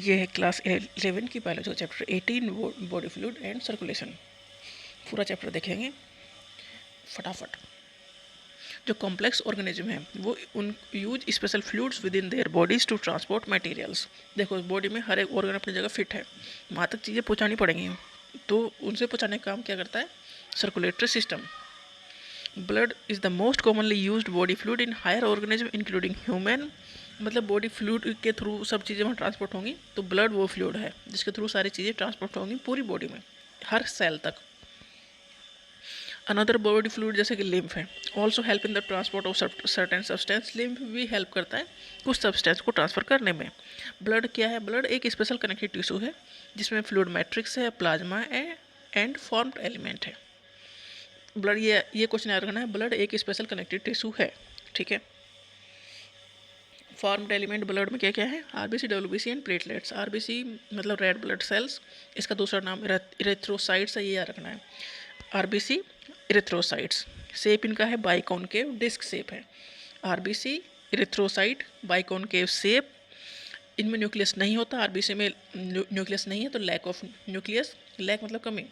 ये है क्लास 11 की biology chapter 18 body fluid and circulation. पूरा चैप्टर देखेंगे फटाफट। जो कॉम्प्लेक्स ऑर्गेनिज्म है वो उन use special fluids within their bodies to transport materials. देखो बॉडी में हर एक ऑर्गन अपनी जगह फिट है, वहाँ तक चीज़ें पहुँचानी पड़ेंगी, तो उनसे पहुँचाने का काम क्या करता है? Circulatory system. Blood is the most commonly used body fluid in higher organism including human. मतलब बॉडी फ्लूइड के थ्रू सब चीज़ें वहाँ ट्रांसपोर्ट होंगी, तो ब्लड वो फ्लूइड है जिसके थ्रू सारी चीज़ें ट्रांसपोर्ट होंगी पूरी बॉडी में, हर सेल तक। अनदर बॉडी फ्लूइड जैसे कि लिम्फ है, also help in the transport of certain substance. Lymph भी हेल्प करता है कुछ सब्सटेंस को ट्रांसफर करने में। ब्लड क्या है? ब्लड एक स्पेशल कनेक्टिव टिश्यू है जिसमें फ्लूइड मैट्रिक्स है, प्लाज्मा है एंड फॉर्म्ड एलिमेंट है। ब्लड ये क्वेश्चन याद रखना है, ब्लड एक स्पेशल कनेक्टिव टिश्यू है, ठीक है। फॉर्म्ड एलिमेंट ब्लड में क्या क्या है? RBC, WBC and platelets. RBC मतलब रेड ब्लड सेल्स, इसका दूसरा नाम इरेथ्रोसाइट्स है, ये याद रखना है। RBC erythrocytes. शेप इनका है बाइकॉनकेव डिस्क शेप है। RBC erythrocyte biconcave shape. इनमें न्यूक्लियस नहीं होता, आरबीसी में न्यूक्लियस नहीं है तो लैक ऑफ न्यूक्लियस, लैक मतलब कमी।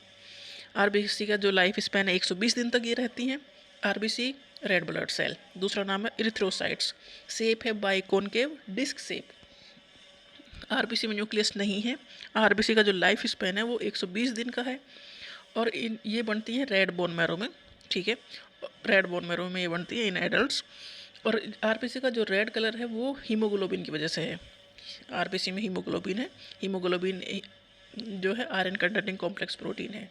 आरबीसी का जो लाइफ स्पैन है 120 दिन तक ये रहती हैं। आरबीसी रेड ब्लड सेल, दूसरा नाम है इरिथ्रोसाइट्स। शेप है बाइकॉनकेव डिस्क शेप। आरबीसी में न्यूक्लियस नहीं है। आरबीसी का जो लाइफ स्पैन है वो 120 दिन का है और ये बनती है रेड बोन मैरो में, ठीक है। रेड बोन मैरो में ये बनती है इन एडल्ट्स। और आरबीसी का जो रेड कलर है वो हीमोग्लोबिन की वजह से है। आरबीसी में हीमोग्लोबिन है। हीमोग्लोबिन जो है आयरन कंटेनिंग कॉम्प्लेक्स प्रोटीन है।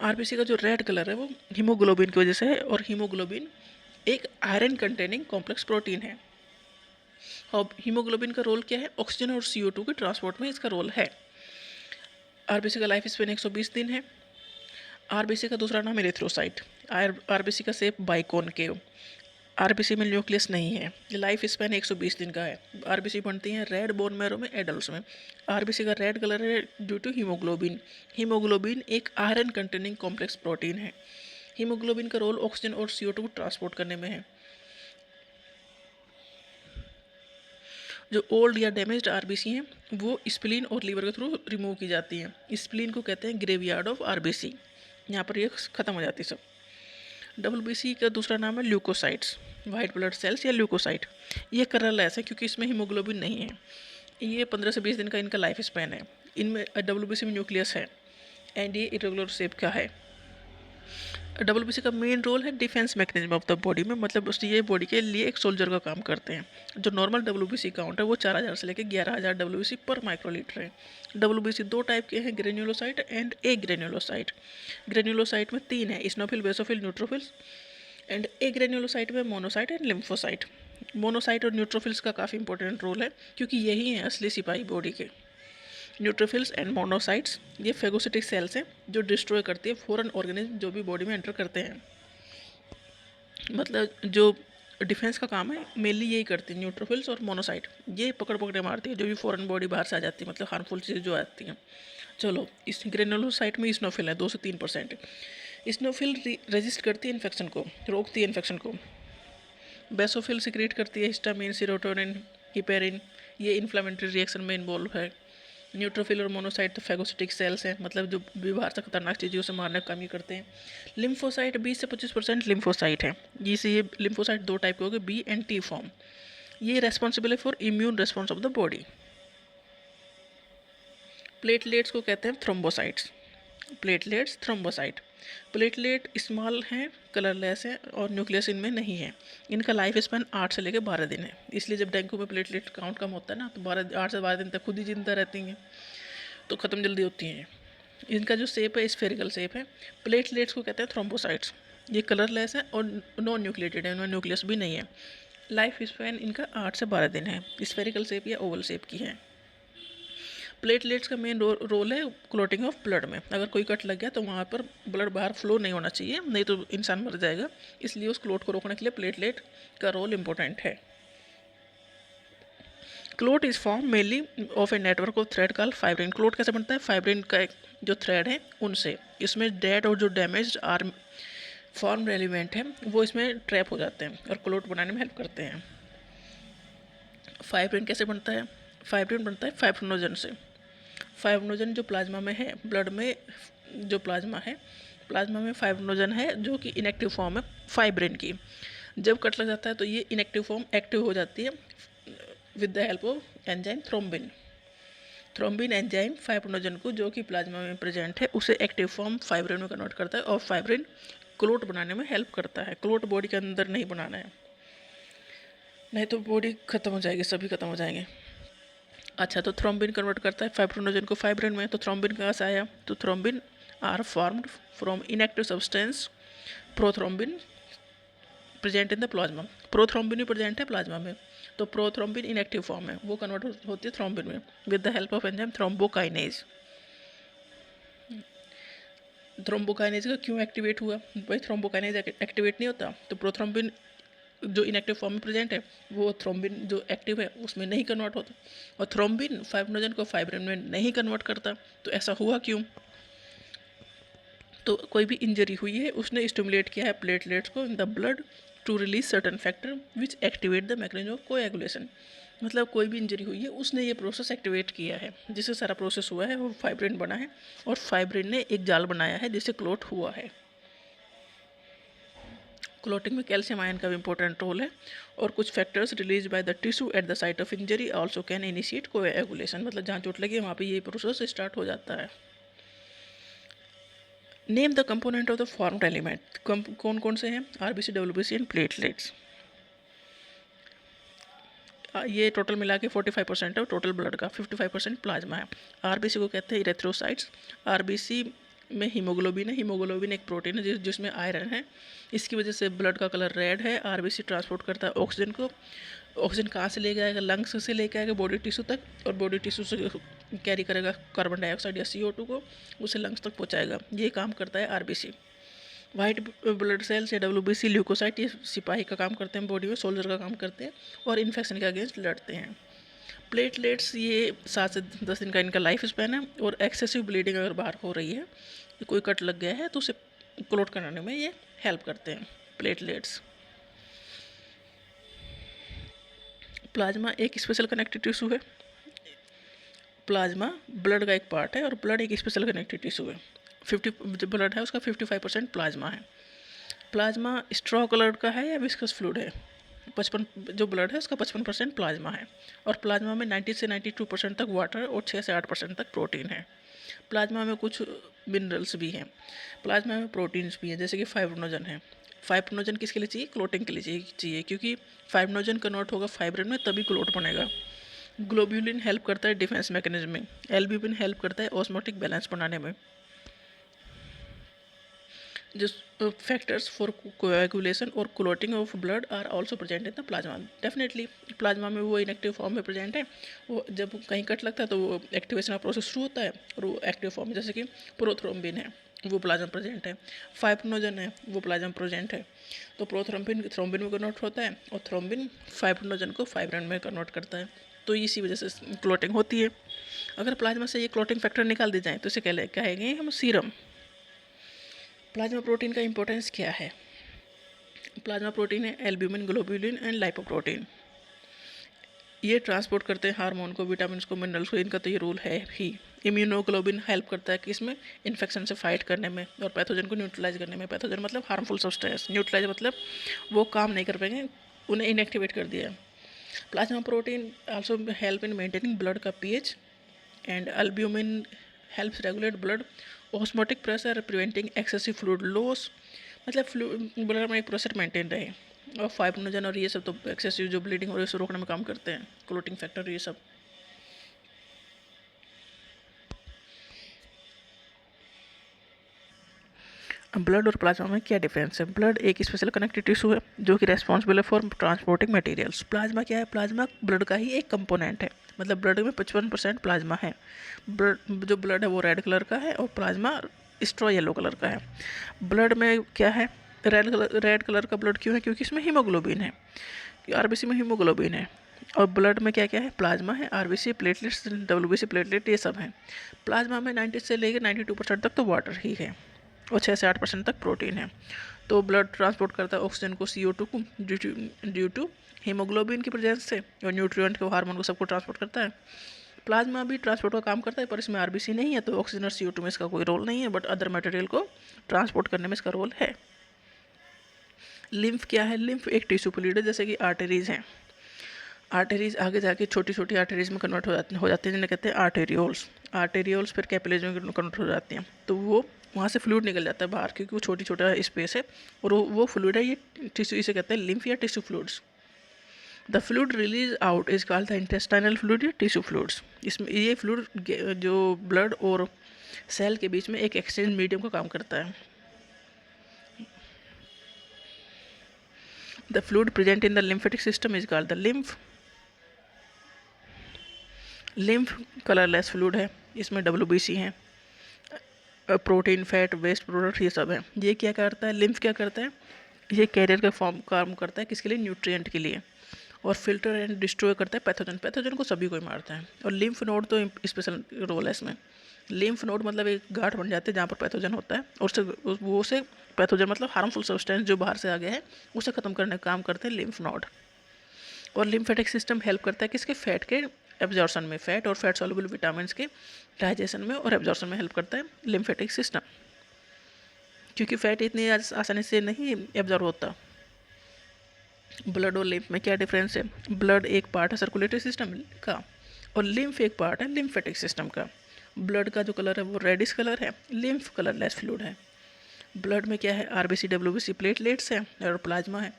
आरबीसी का जो रेड कलर है वो हीमोग्लोबिन की वजह से है और हीमोग्लोबिन एक आयरन कंटेनिंग कॉम्प्लेक्स प्रोटीन है। और हीमोग्लोबिन का रोल क्या है? ऑक्सीजन और CO2 के ट्रांसपोर्ट में इसका रोल है। आरबीसी का लाइफ स्पेन 120 दिन है। आरबीसी का दूसरा नाम है इरिथ्रोसाइट। आरबीसी का शेप बाइकॉनकेव। आरबीसी में न्यूक्लियस नहीं है। लाइफ स्पैन 120 दिन का है। आरबीसी बनती हैं रेड बोन मैरो में एडल्ट्स में। आरबीसी का रेड कलर है ड्यू टू हीमोग्लोबिन। हीमोग्लोबिन एक आयरन कंटेनिंग कॉम्प्लेक्स प्रोटीन है। हीमोग्लोबिन का रोल ऑक्सीजन और CO2 को ट्रांसपोर्ट करने में है। जो ओल्ड या डैमेज्ड आरबीसी हैं वो स्प्लीन और लीवर के थ्रू रिमूव की जाती हैं। स्प्लीन को कहते हैं ग्रेवयार्ड ऑफ आरबीसी। यहाँ पर ये खत्म हो जाती है सब। डब्ल्यूबीसी का दूसरा नाम है ल्यूकोसाइट्स, वाइट ब्लड सेल्स या ल्यूकोसाइट। ये कलरलेस है क्योंकि इसमें हीमोग्लोबिन नहीं है। ये 15 से 20 दिन का इनका लाइफ स्पैन है। इनमें डब्ल्यूबीसी में न्यूक्लियस है एंड ये इरेगुलर शेप का है। डब्ल्यूबीसी का मेन रोल है defence mechanism of the body में, मतलब ये बॉडी के लिए एक सोल्जर का काम करते हैं। जो नॉर्मल डब्ल्यूबीसी काउंट है वो 4000 से लेकर 11000 डब्ल्यूबीसी पर माइक्रोलीटर है। डब्ल्यूबीसी दो टाइप के हैं, granulocyte and A granulocyte. Granulocyte में 3 है, स्नोफिल, basophil, neutrophils. And A granulocyte में मोनोसाइट एंड लिम्फोसाइट। मोनोसाइट और न्यूट्रोफिल्स का काफ़ी इंपॉर्टेंट रोल है क्योंकि यही है असली सिपाही बॉडी के। न्यूट्रोफिल्स एंड मोनोसाइट्स ये फेगोसिटिक सेल्स हैं जो डिस्ट्रॉय करती है फॉरेन ऑर्गेनिज्म जो भी बॉडी में एंटर करते हैं। मतलब जो डिफेंस का काम है मेनली यही करती है न्यूट्रोफिल्स और मोनोसाइट। ये पकड़ पकड़े मारती है जो भी फॉरेन बॉडी बाहर से आ जाती है, मतलब हार्मफुल चीज़ जो आती हैं। चलो, इस ग्रेनुलोसाइट में स्नोफिल है 2 से 3%। स्नोफिल रेजिस्ट करती है इन्फेक्शन को, रोकती है इन्फेक्शन को। बेसोफिल सिक्रेट करती है हिस्टामिन, सीरोटोनिन, हिपेरिन। ये इन्फ्लेमेटरी रिएक्शन में इन्वॉल्व है। न्यूट्रोफिल और मोनोसाइट तो फेगोसिटिक सेल्स हैं, मतलब जो बाहर से खतरनाक चीज़ों से मारने का काम ही करते हैं। लिम्फोसाइट 20 से 25% लिम्फोसाइट है। जिसे ये लिम्फोसाइट दो टाइप के हो गए, बी एंड टी फॉर्म। ये रेस्पॉन्सिबल है for immune response of the body. Platelets को कहते हैं thrombocytes. Platelets, thrombocyte. Platelet small हैं, कलरलेस हैं और न्यूक्लियस इनमें नहीं है। इनका लाइफ स्पैन 8 से लेकर 12 दिन है। इसलिए जब डेंगू में प्लेटलेट काउंट कम होता है ना, तो 8 से 12 दिन तक खुद ही जिंदा रहती हैं, तो ख़त्म जल्दी होती हैं। इनका जो शेप है स्फेरिकल शेप है। प्लेटलेट्स को कहते हैं थ्रोम्बोसाइट्स। ये कलरलेस है और नॉन न्यूक्लिएटेड है, इनमें न्यूक्लियस भी नहीं है। लाइफ स्पैन इनका 8 से 12 दिन है। स्फेरिकल शेप या ओवल शेप की है। प्लेटलेट्स का मेन रोल है क्लॉटिंग ऑफ ब्लड में। अगर कोई कट लग गया तो वहाँ पर ब्लड बाहर फ्लो नहीं होना चाहिए, नहीं तो इंसान मर जाएगा। इसलिए उस क्लॉट को रोकने के लिए प्लेटलेट का रोल इम्पोर्टेंट है। Clot is form mainly of a network of thread called fibrin. Clot कैसे बनता है? फाइब्रिन का एक जो थ्रेड है उनसे। इसमें डेड और जो डैमेज आर्म फॉर्म एलिमेंट है वो इसमें ट्रैप हो जाते हैं और क्लोट बनाने में हेल्प करते हैं। फाइब्रिन कैसे बनता है? फाइब्रिन बनता है फाइब्रिनोजन से। फाइब्रिनोजन जो प्लाज्मा में है, ब्लड में जो प्लाज्मा है, प्लाज्मा में फाइब्रिनोजन है जो कि इनएक्टिव फॉर्म है फाइब्रिन की। जब कट लग जाता है तो ये इनएक्टिव फॉर्म एक्टिव हो जाती है with the help of enzyme thrombin. Thrombin enzyme fibrinogen को जो कि प्लाज्मा में प्रेजेंट है उसे एक्टिव फॉर्म फाइब्रिन में कन्वर्ट करता है और फाइब्रिन क्लोट बनाने में हेल्प करता है। क्लोट बॉडी के अंदर नहीं बनाना है, नहीं तो बॉडी खत्म हो जाएगी, सभी खत्म हो जाएंगे। अच्छा, तो थ्रोम्बिन कन्वर्ट करता है फाइब्रिनोजन को फाइब्रिन में। तो थ्रोम्बिन कहाँ से आया? तो thrombin are formed from inactive substance prothrombin present in the plasma. Prothrombin भी प्रेजेंट है प्लाज्मा में, तो प्रोथ्रोम्बिन इनएक्टिव फॉर्म है, वो कन्वर्ट होती है थ्रोम्बिन में with the help of enzyme thrombokinase. Thrombokinase का क्यों एक्टिवेट हुआ? भाई थ्रोम्बोकाइनेज एक्टिवेट नहीं होता तो प्रोथ्रोम्बिन जो इनएक्टिव फॉर्म में प्रेजेंट है वो थ्रोम्बिन जो एक्टिव है उसमें नहीं कन्वर्ट होता, और थ्रोम्बिन फाइब्रिनोजन को फाइब्रिन में नहीं कन्वर्ट करता। तो ऐसा हुआ क्यों? तो कोई भी इंजरी हुई है, उसने स्टिमुलेट किया है प्लेटलेट्स को in the blood to release certain factor which activate the mechanism of coagulation. मतलब कोई भी इंजरी हुई है उसने ये प्रोसेस एक्टिवेट किया है, जिससे सारा प्रोसेस हुआ है वो फाइब्रिन बना है, और फाइब्रिन ने एक जाल बनाया है जिससे क्लोट हुआ है। क्लोटिंग में कैल्शियम आयन का भी इंपॉर्टेंट रोल है, और कुछ factors release by the tissue at the site of injury also can initiate coagulation. मतलब जहाँ चोट लगी वहाँ पे ये प्रोसेस स्टार्ट हो जाता है। Name the component of the formed element. कौन कौन से हैं? RBC, WBC and platelets. ये टोटल मिला के 45% है टोटल ब्लड का, 55% प्लाज्मा है। आरबीसी को कहते हैं इरेथ्रोसाइट्स। आरबीसी में हीमोग्लोबिन है। हीमोग्लोबिन एक प्रोटीन है जिसमें आयरन है, इसकी वजह से ब्लड का कलर रेड है। आरबीसी ट्रांसपोर्ट करता है ऑक्सीजन को। ऑक्सीजन कहाँ से लेके आएगा? लंग्स से लेके आएगा बॉडी टिश्यू तक, और बॉडी टिश्यू से कैरी करेगा कार्बन डाइऑक्साइड या CO2 को, उसे लंग्स तक पहुँचाएगा। ये काम करता है आरबीसी। वाइट ब्लड सेल्स या डब्ल्यूबीसी ल्यूकोसाइट ये सिपाही का काम करते हैं, बॉडी में सोल्जर का काम करते हैं और इन्फेक्शन के अगेंस्ट लड़ते हैं। प्लेटलेट्स ये 7 से 10 दिन का इनका लाइफ स्पैन है, और एक्सेसिव ब्लीडिंग अगर बाहर हो रही है, कोई कट लग गया है तो उसे क्लोट कराने में ये हेल्प करते हैं प्लेटलेट्स। प्लाज्मा एक स्पेशल कनेक्टिव टिश्यू है। प्लाज्मा ब्लड का एक पार्ट है और ब्लड एक स्पेशल कनेक्टिव टिश्यू है। 50 जो ब्लड है उसका 55% प्लाज्मा है। प्लाज्मा स्ट्रॉ कलर का है या विस्कस फ्लूइड है? 55 जो ब्लड है उसका 55% प्लाज्मा है, और प्लाज्मा में 90 से 92% तक वाटर और 6 से 8% तक प्रोटीन है। प्लाज्मा में कुछ मिनरल्स भी हैं। प्लाज्मा में प्रोटीन्स भी हैं, जैसे कि फाइब्रिनोजन है। फाइब्रिनोजन किसके लिए चाहिए? क्लोटिंग के लिए चाहिए, क्योंकि फाइब्रिनोजन कन्वर्ट होगा फाइब्रिन में तभी क्लोट बनेगा। ग्लोब्यूलिन हेल्प करता है डिफेंस मैकेनिज्म में। एल्ब्यूमिन हेल्प करता है ऑस्मोटिक बैलेंस बनाने में। जो फैक्टर्स फॉर कोएगुलेशन और clotting of blood are also present in the plasma. Definitely plasma में वो इनएक्टिव फॉर्म में प्रेजेंट है। वो जब कहीं कट लगता है तो वो एक्टिवेशन का प्रोसेस शुरू होता है, और वो एक्टिव फॉर्म में, जैसे कि प्रोथ्रोम्बिन है वो प्लाज्मा प्रेजेंट है, फाइब्रिनोजन है वो प्लाज्मा प्रेजेंट है। तो प्रोथ्रोम्बिन थ्रोम्बिन में कन्वर्ट होता है, और थ्रोम्बिन फाइब्रिनोजन को फाइब्रिन में कन्वर्ट करता है। तो इसी वजह से क्लोटिंग होती है। अगर प्लाज्मा से ये क्लोटिंग फैक्टर निकाल दी जाए तो इसे कहेंगे हम सीरम। प्लाज्मा प्रोटीन का इंपॉर्टेंस क्या है? प्लाज्मा प्रोटीन है एल्ब्यूमिन, ग्लोब्यूलिन एंड लाइपोप्रोटीन। ये ट्रांसपोर्ट करते हैं हार्मोन को, विटामिन को, मिनरल्स को, इनका तो ये रोल है ही। इम्यूनोग्लोबिन हेल्प करता है कि इसमें इन्फेक्शन से फाइट करने में और पैथोजन को न्यूट्रलाइज करने में। पैथोजन मतलब हार्मफुल सब्सटेंस, न्यूट्रलाइज मतलब वो काम नहीं कर पाएंगे, उन्हें इनएक्टिवेट कर दिया। Plasma protein also help in maintaining blood का pH, and albumin helps regulate blood osmotic pressure, preventing excessive fluid loss. मतलब ब्लड में एक प्रेशर मेंटेन रहे। और फाइब्रिनोजन और ये सब तो एक्सेसिव जो ब्लीडिंग हो रही है उसे रोकने में काम करते हैं, क्लोटिंग फैक्टर ये सब। ब्लड और प्लाज्मा में क्या डिफरेंस है? ब्लड एक स्पेशल कनेक्टिव टिश्यू है जो कि रेस्पॉन्सिबल है फॉर ट्रांसपोर्टिंग मटेरियल्स। प्लाज्मा क्या है? प्लाज्मा ब्लड का ही एक कंपोनेंट है। मतलब ब्लड में 55% प्लाज्मा है। जो ब्लड है वो रेड कलर का है, और प्लाज्मा स्ट्रॉ येलो कलर का है। ब्लड में क्या है? रेड कलर का ब्लड क्यों है? क्योंकि इसमें हीमोग्लोबिन है। आरबीसी में हीमोग्लोबिन है। और ब्लड में क्या क्या है? प्लाज्मा है, आरबीसी, प्लेटलेट्स, डब्ल्यूबीसी प्लेटलेट, ये सब हैं। प्लाज्मा में 90 से लेकर 92% तक तो वाटर ही है, और 6 से 8% तक प्रोटीन है। तो ब्लड ट्रांसपोर्ट करता है ऑक्सीजन को CO2 को ड्यू टू हीमोग्लोबिन की प्रेजेंस से, और न्यूट्रिएंट को, हार्मोन को, सबको ट्रांसपोर्ट करता है। प्लाज्मा भी ट्रांसपोर्ट का काम करता है, पर इसमें RBC नहीं है, तो ऑक्सीजन और CO2 में इसका कोई रोल नहीं है, बट अदर मटेरियल को ट्रांसपोर्ट करने में इसका रोल है। लिम्फ क्या है? लिम्फ एक टिश्यू फ्लूइड है, जैसे कि आर्टरीज हैं। आर्टरीज आगे जाके छोटी छोटी आर्टरीज में कन्वर्ट हो जाती हैं जिन्हें कहते हैं आर्टेरियोल्स। आर्टेरियोल्स फिर कैपिलरीज में कन्वर्ट हो जाती हैं, तो वो वहाँ से फ्लूइड निकल जाता है बाहर, क्योंकि वो छोटी छोटा स्पेस है, और वो फ्लूइड है, ये टिश्यू, इसे कहते हैं लिम्फ या tissue fluids. The fluid release out is called the intestinal fluid या टिश्यू फ्लूइड्स। इसमें ये फ्लूइड जो ब्लड और सेल के बीच में एक एक्सचेंज मीडियम का काम करता है। The fluid present in the lymphatic system is called the lymph. Lymph colourless fluid है, इसमें WBC है, प्रोटीन, फैट, वेस्ट प्रोडक्ट, ये सब है। ये क्या करता है? लिम्फ क्या करता है? ये कैरियर का फॉर्म काम करता है, किसके लिए? न्यूट्रिएंट के लिए, और फिल्टर एंड डिस्ट्रॉय करता है पैथोजन को, सभी को ही मारता है। और लिम्फ नोड तो स्पेशल रोल है इसमें। लिम्फ नोड मतलब एक गांठ बन जाते हैं जहाँ पर पैथोजन होता है, और वो से पैथोजन मतलब हार्मफुल सब्सटेंस जो बाहर से आ गया है उसे खत्म करने का काम करते हैं लिम्फ नोड। और लिम्फेटिक सिस्टम हेल्प करता है किसके? फैट के एब्जॉर्प्शन में, फैट और फैट सॉल्युबल विटामिन के डाइजेशन में और एब्जॉर्प्शन में हेल्प करता है लिम्फेटिक सिस्टम, क्योंकि फैट इतनी आसानी से नहीं एब्जॉर्ब होता। ब्लड और लिम्फ में क्या डिफरेंस है? ब्लड एक पार्ट है सर्कुलेटरी सिस्टम का, और लिम्फ एक पार्ट है लिम्फेटिक सिस्टम का। ब्लड का जो कलर है वो रेडिश कलर है, लिम्फ कलरलेस फ्लूइड है। ब्लड में क्या है? RBC, WBC, प्लेटलेट्स है और प्लाज्मा है।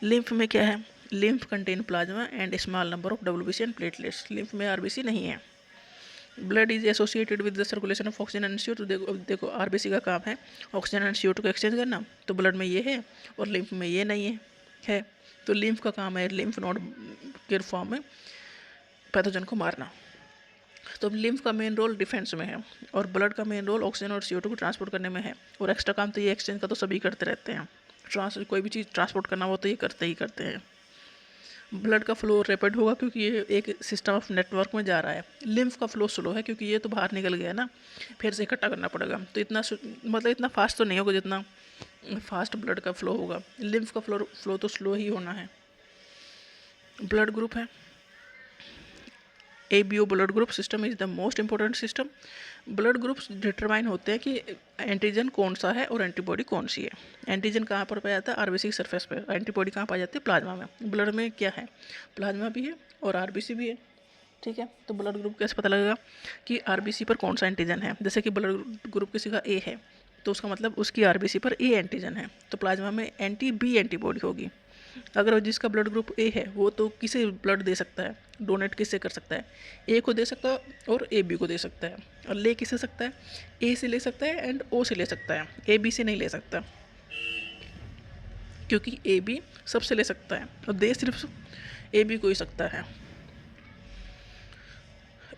लिम्फ में क्या है? Lymph contain plasma and small number of WBC and platelets. Lymph में RBC नहीं है। Blood is associated with the circulation of oxygen and CO2। देखो RBC का काम है ऑक्सीजन एंड CO2 को एक्सचेंज करना, तो ब्लड में ये है और लिम्फ में ये नहीं है। तो लिम्फ का काम है लिम्फ नोड के फॉर्म में पैथोजन को मारना। तो लिम्फ का मेन रोल डिफेंस में है, और ब्लड का मेन रोल ऑक्सीजन और CO2 को ट्रांसपोर्ट करने में है, और एक्स्ट्रा काम तो ये एक्सचेंज का तो सभी करते रहते हैं। कोई भी चीज़ ट्रांसपोर्ट करना हो तो ये करते हैं। ब्लड का फ्लो रैपिड होगा क्योंकि ये एक सिस्टम ऑफ नेटवर्क में जा रहा है। लिम्फ का फ्लो स्लो है क्योंकि ये तो बाहर निकल गया ना, फिर से इकट्ठा करना पड़ेगा, तो इतना फास्ट तो नहीं होगा जितना फास्ट ब्लड का फ्लो होगा। लिम्फ का फ्लो तो स्लो ही होना है। ब्लड ग्रुप है ABO blood group system is the most important system. Blood groups determine होते हैं कि एंटीजन कौन सा है और एंटीबॉडी कौन सी है। एंटीजन कहाँ पर पाया जाता है? RBC की सरफेस पे। एंटीबॉडी कहाँ पाई जाती है? प्लाज्मा में। ब्लड में क्या है? प्लाज्मा भी है और RBC भी है, ठीक है। तो ब्लड ग्रुप कैसे पता लगेगा कि RBC पर कौन सा एंटीजन है? जैसे कि ब्लड ग्रुप किसी का A है तो उसका मतलब उसकी RBC पर A एंटीजन है, तो प्लाज्मा में B एंटीबॉडी होगी। अगर जिसका ब्लड ग्रुप A है वो तो किसे ब्लड दे सकता है, डोनेट किससे कर सकता है? A को दे सकता है और AB को दे सकता है। और ले किससे सकता है? A से ले सकता है एंड O से ले सकता है, AB से नहीं ले सकता, क्योंकि AB सबसे ले सकता है और दे सिर्फ AB को ही सकता है।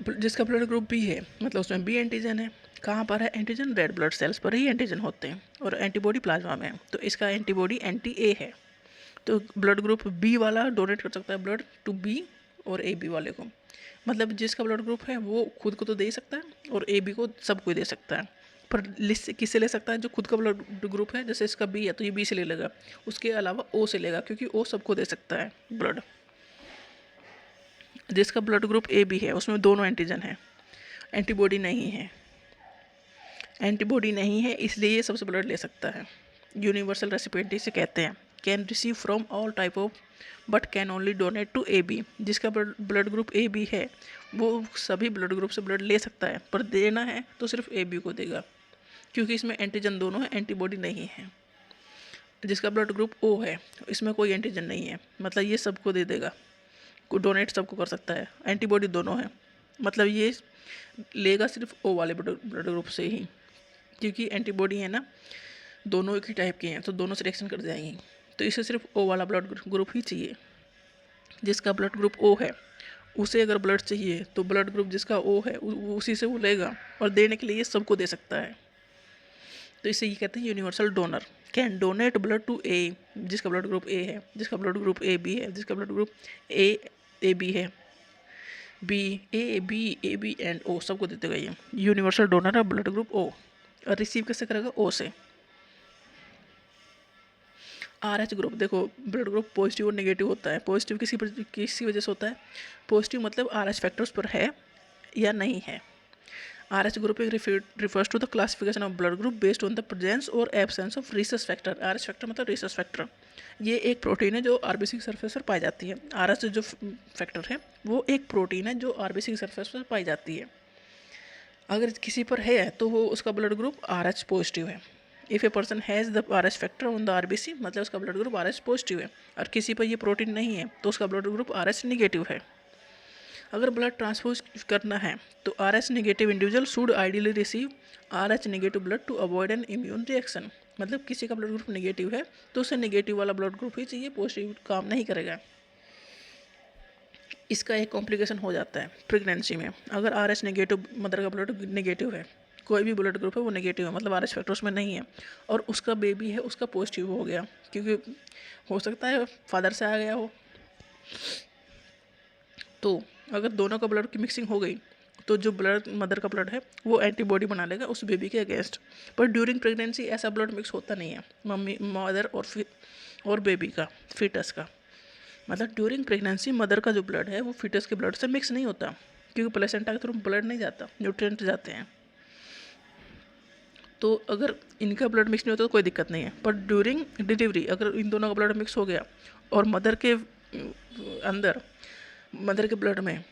जिसका ब्लड ग्रुप B है मतलब उसमें B एंटीजन है। कहाँ पर है एंटीजन? रेड ब्लड सेल्स पर ही एंटीजन होते हैं, और एंटीबॉडी प्लाज्मा में है, तो इसका एंटीबॉडी एंटी-A है। तो ब्लड ग्रुप B वाला डोनेट कर सकता है ब्लड टू B और AB वाले को। मतलब जिसका ब्लड ग्रुप है वो खुद को तो दे सकता है और AB को सबको ही दे सकता है, पर लिस्ट किससे ले सकता है? जो खुद का ब्लड ग्रुप है, जैसे इसका B है तो ये B से ले लेगा, उसके अलावा O से लेगा क्योंकि O सबको दे सकता है ब्लड। जिसका ब्लड ग्रुप AB है उसमें दोनों एंटीजन है, एंटीबॉडी नहीं है। एंटीबॉडी नहीं है इसलिए ये सबसे ब्लड ले सकता है। यूनिवर्सल रेसिपिएंट इसे कहते हैं। Can receive from all type of but can only donate to AB। जिसका ब्लड ग्रुप AB है वो सभी ब्लड ग्रुप से ब्लड ले सकता है, पर देना है तो सिर्फ AB को देगा, क्योंकि इसमें एंटीजन दोनों है, एंटीबॉडी नहीं है। जिसका ब्लड ग्रुप O है इसमें कोई एंटीजन नहीं है, मतलब ये सबको दे देगा, डोनेट सबको कर सकता है, एंटीबॉडी दोनों है, मतलब ये लेगा सिर्फ O वाले ब्लड ग्रुप से ही, क्योंकि एंटीबॉडी है ना, दोनों एक ही टाइप के हैं तो दोनों से रिएक्शन कर जाएंगी, तो इसे सिर्फ O वाला ब्लड ग्रुप ही चाहिए। जिसका ब्लड ग्रुप O है उसे अगर ब्लड चाहिए तो ब्लड ग्रुप जिसका O है उसी से वो लेगा, और देने के लिए ये सबको दे सकता है, तो इसे ये कहते हैं universal donor. Can donate blood to A। जिसका ब्लड ग्रुप A है, जिसका ब्लड ग्रुप AB है, जिसका ब्लड ग्रुप AB है, AB एंड O सबको दे देगा। ये यूनिवर्सल डोनर है ब्लड ग्रुप O। और रिसीव कैसे करेगा? O से। RH ग्रुप, देखो ब्लड ग्रुप पॉजिटिव और नेगेटिव होता है। पॉजिटिव किसी वजह से होता है, पॉजिटिव मतलब RH फैक्टर उस पर है या नहीं है। RH group refers to the classification of blood group based on the presence or absence of rhesus factor। RH factor मतलब rhesus फैक्टर, ये एक प्रोटीन है जो आरबीसी की सरफेस पर पाई जाती है। RH जो फैक्टर है वो एक प्रोटीन है जो आरबीसी की सरफेस पर पाई जाती है। अगर किसी पर है तो वो उसका ब्लड ग्रुप RH पॉजिटिव है। If a person has the RH factor on the RBC मतलब उसका ब्लड ग्रुप RH पॉजिटिव है। और किसी पर ये प्रोटीन नहीं है तो उसका ब्लड ग्रुप RH नेगेटिव है। अगर ब्लड ट्रांसफ्यूज करना है तो RH negative individual should ideally receive RH negative blood to avoid an immune reaction. मतलब किसी का ब्लड ग्रुप नेगेटिव है तो उसे नेगेटिव वाला ब्लड ग्रुप ही चाहिए, पॉजिटिव काम नहीं करेगा। इसका एक कॉम्प्लिकेशन हो जाता है प्रेगनेंसी में। अगर RH नेगेटिव, मदर का ब्लड नेगेटिव है, कोई भी ब्लड ग्रुप है वो नेगेटिव है मतलब RH फैक्टर उसमें नहीं है, और उसका बेबी है उसका पॉजिटिव हो गया, क्योंकि हो सकता है फादर से आ गया हो। तो अगर दोनों का ब्लड की मिक्सिंग हो गई तो जो ब्लड मदर का ब्लड है वो एंटीबॉडी बना लेगा उस बेबी के अगेंस्ट। पर ड्यूरिंग प्रेगनेंसी ऐसा ब्लड मिक्स होता नहीं है मम्मी, मदर और बेबी का, फीटस का। मतलब ड्यूरिंग प्रेगनेंसी मदर का जो ब्लड है वो फीटस के ब्लड से मिक्स नहीं होता, क्योंकि प्लेसेंटा के थ्रू ब्लड नहीं जाता, न्यूट्रिएंट जाते हैं। तो अगर इनका ब्लड मिक्स नहीं होता तो कोई दिक्कत नहीं है। पर ड्यूरिंग डिलीवरी अगर इन दोनों का ब्लड मिक्स हो गया और मदर के अंदर, मदर के ब्लड में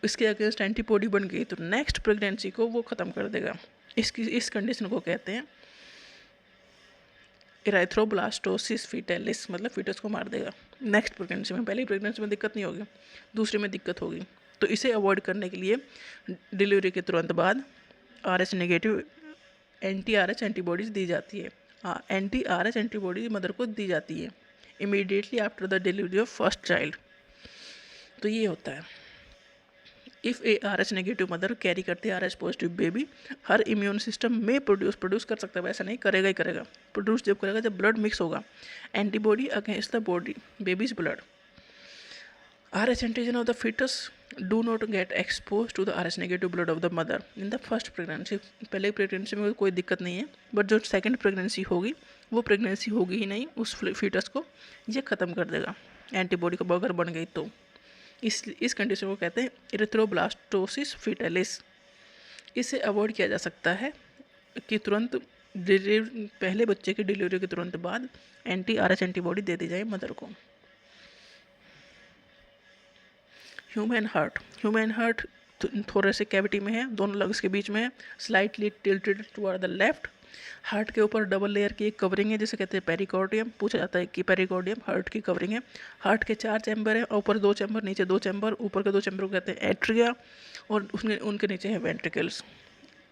इसके अगेंस्ट एंटीबॉडी बन गई तो नेक्स्ट प्रेगनेंसी को वो ख़त्म कर देगा। इस कंडीशन को कहते हैं इराइथ्रोब्लास्टोसिस फीटैलिस, मतलब फीटस को मार देगा नेक्स्ट प्रेगनेंसी में। पहली प्रेगनेंसी में दिक्कत नहीं होगी, दूसरी में दिक्कत होगी। तो इसे अवॉइड करने के लिए डिलीवरी के तुरंत बाद RH नेगेटिव एंटी-RH एंटीबॉडीज़ दी जाती है। एंटी-RH एंटीबॉडीज मदर को दी जाती है immediately after the delivery of first child. तो ये होता है। If A RH negative mother carry करती है RH पॉजिटिव बेबी, हर इम्यून सिस्टम में प्रोड्यूस कर सकता है, वैसा नहीं करेगा ही करेगा। प्रोड्यूस जब करेगा जब ब्लड मिक्स होगा antibody against the body baby's blood. RH antigen of the foetus do not get expose to the RH negative blood of the mother in the first pregnancy. पहले प्रेगनेंसी में कोई दिक्कत नहीं है, बट जो second pregnancy होगी वो pregnancy होगी ही नहीं, उस फीटस को ये ख़त्म कर देगा एंटीबॉडी का बगर बन गई तो। इस कंडीशन को कहते हैं इरिथ्रोब्लास्टोसिस फीटैलिस। इसे अवॉइड किया जा सकता है कि तुरंत पहले बच्चे की डिलीवरी के तुरंत बाद एंटी-RH एंटीबॉडी दे दी जाए मदर को। ह्यूमन हार्ट थोड़े से कैविटी में है, दोनों लंग्स के बीच में है, slightly tilted toward the left. Heart के ऊपर डबल लेयर की एक कवरिंग है जिसे कहते हैं पेरिकॉर्डियम। पूछा जाता है कि पेरिकॉर्डियम हार्ट की कवरिंग है। हार्ट के 4 चैम्बर हैं, ऊपर 2 चैम्बर, नीचे 2 चैम्बर। ऊपर के 2 चैम्बर को कहते हैं एट्रिया और उनके नीचे है वेंट्रिकल्स।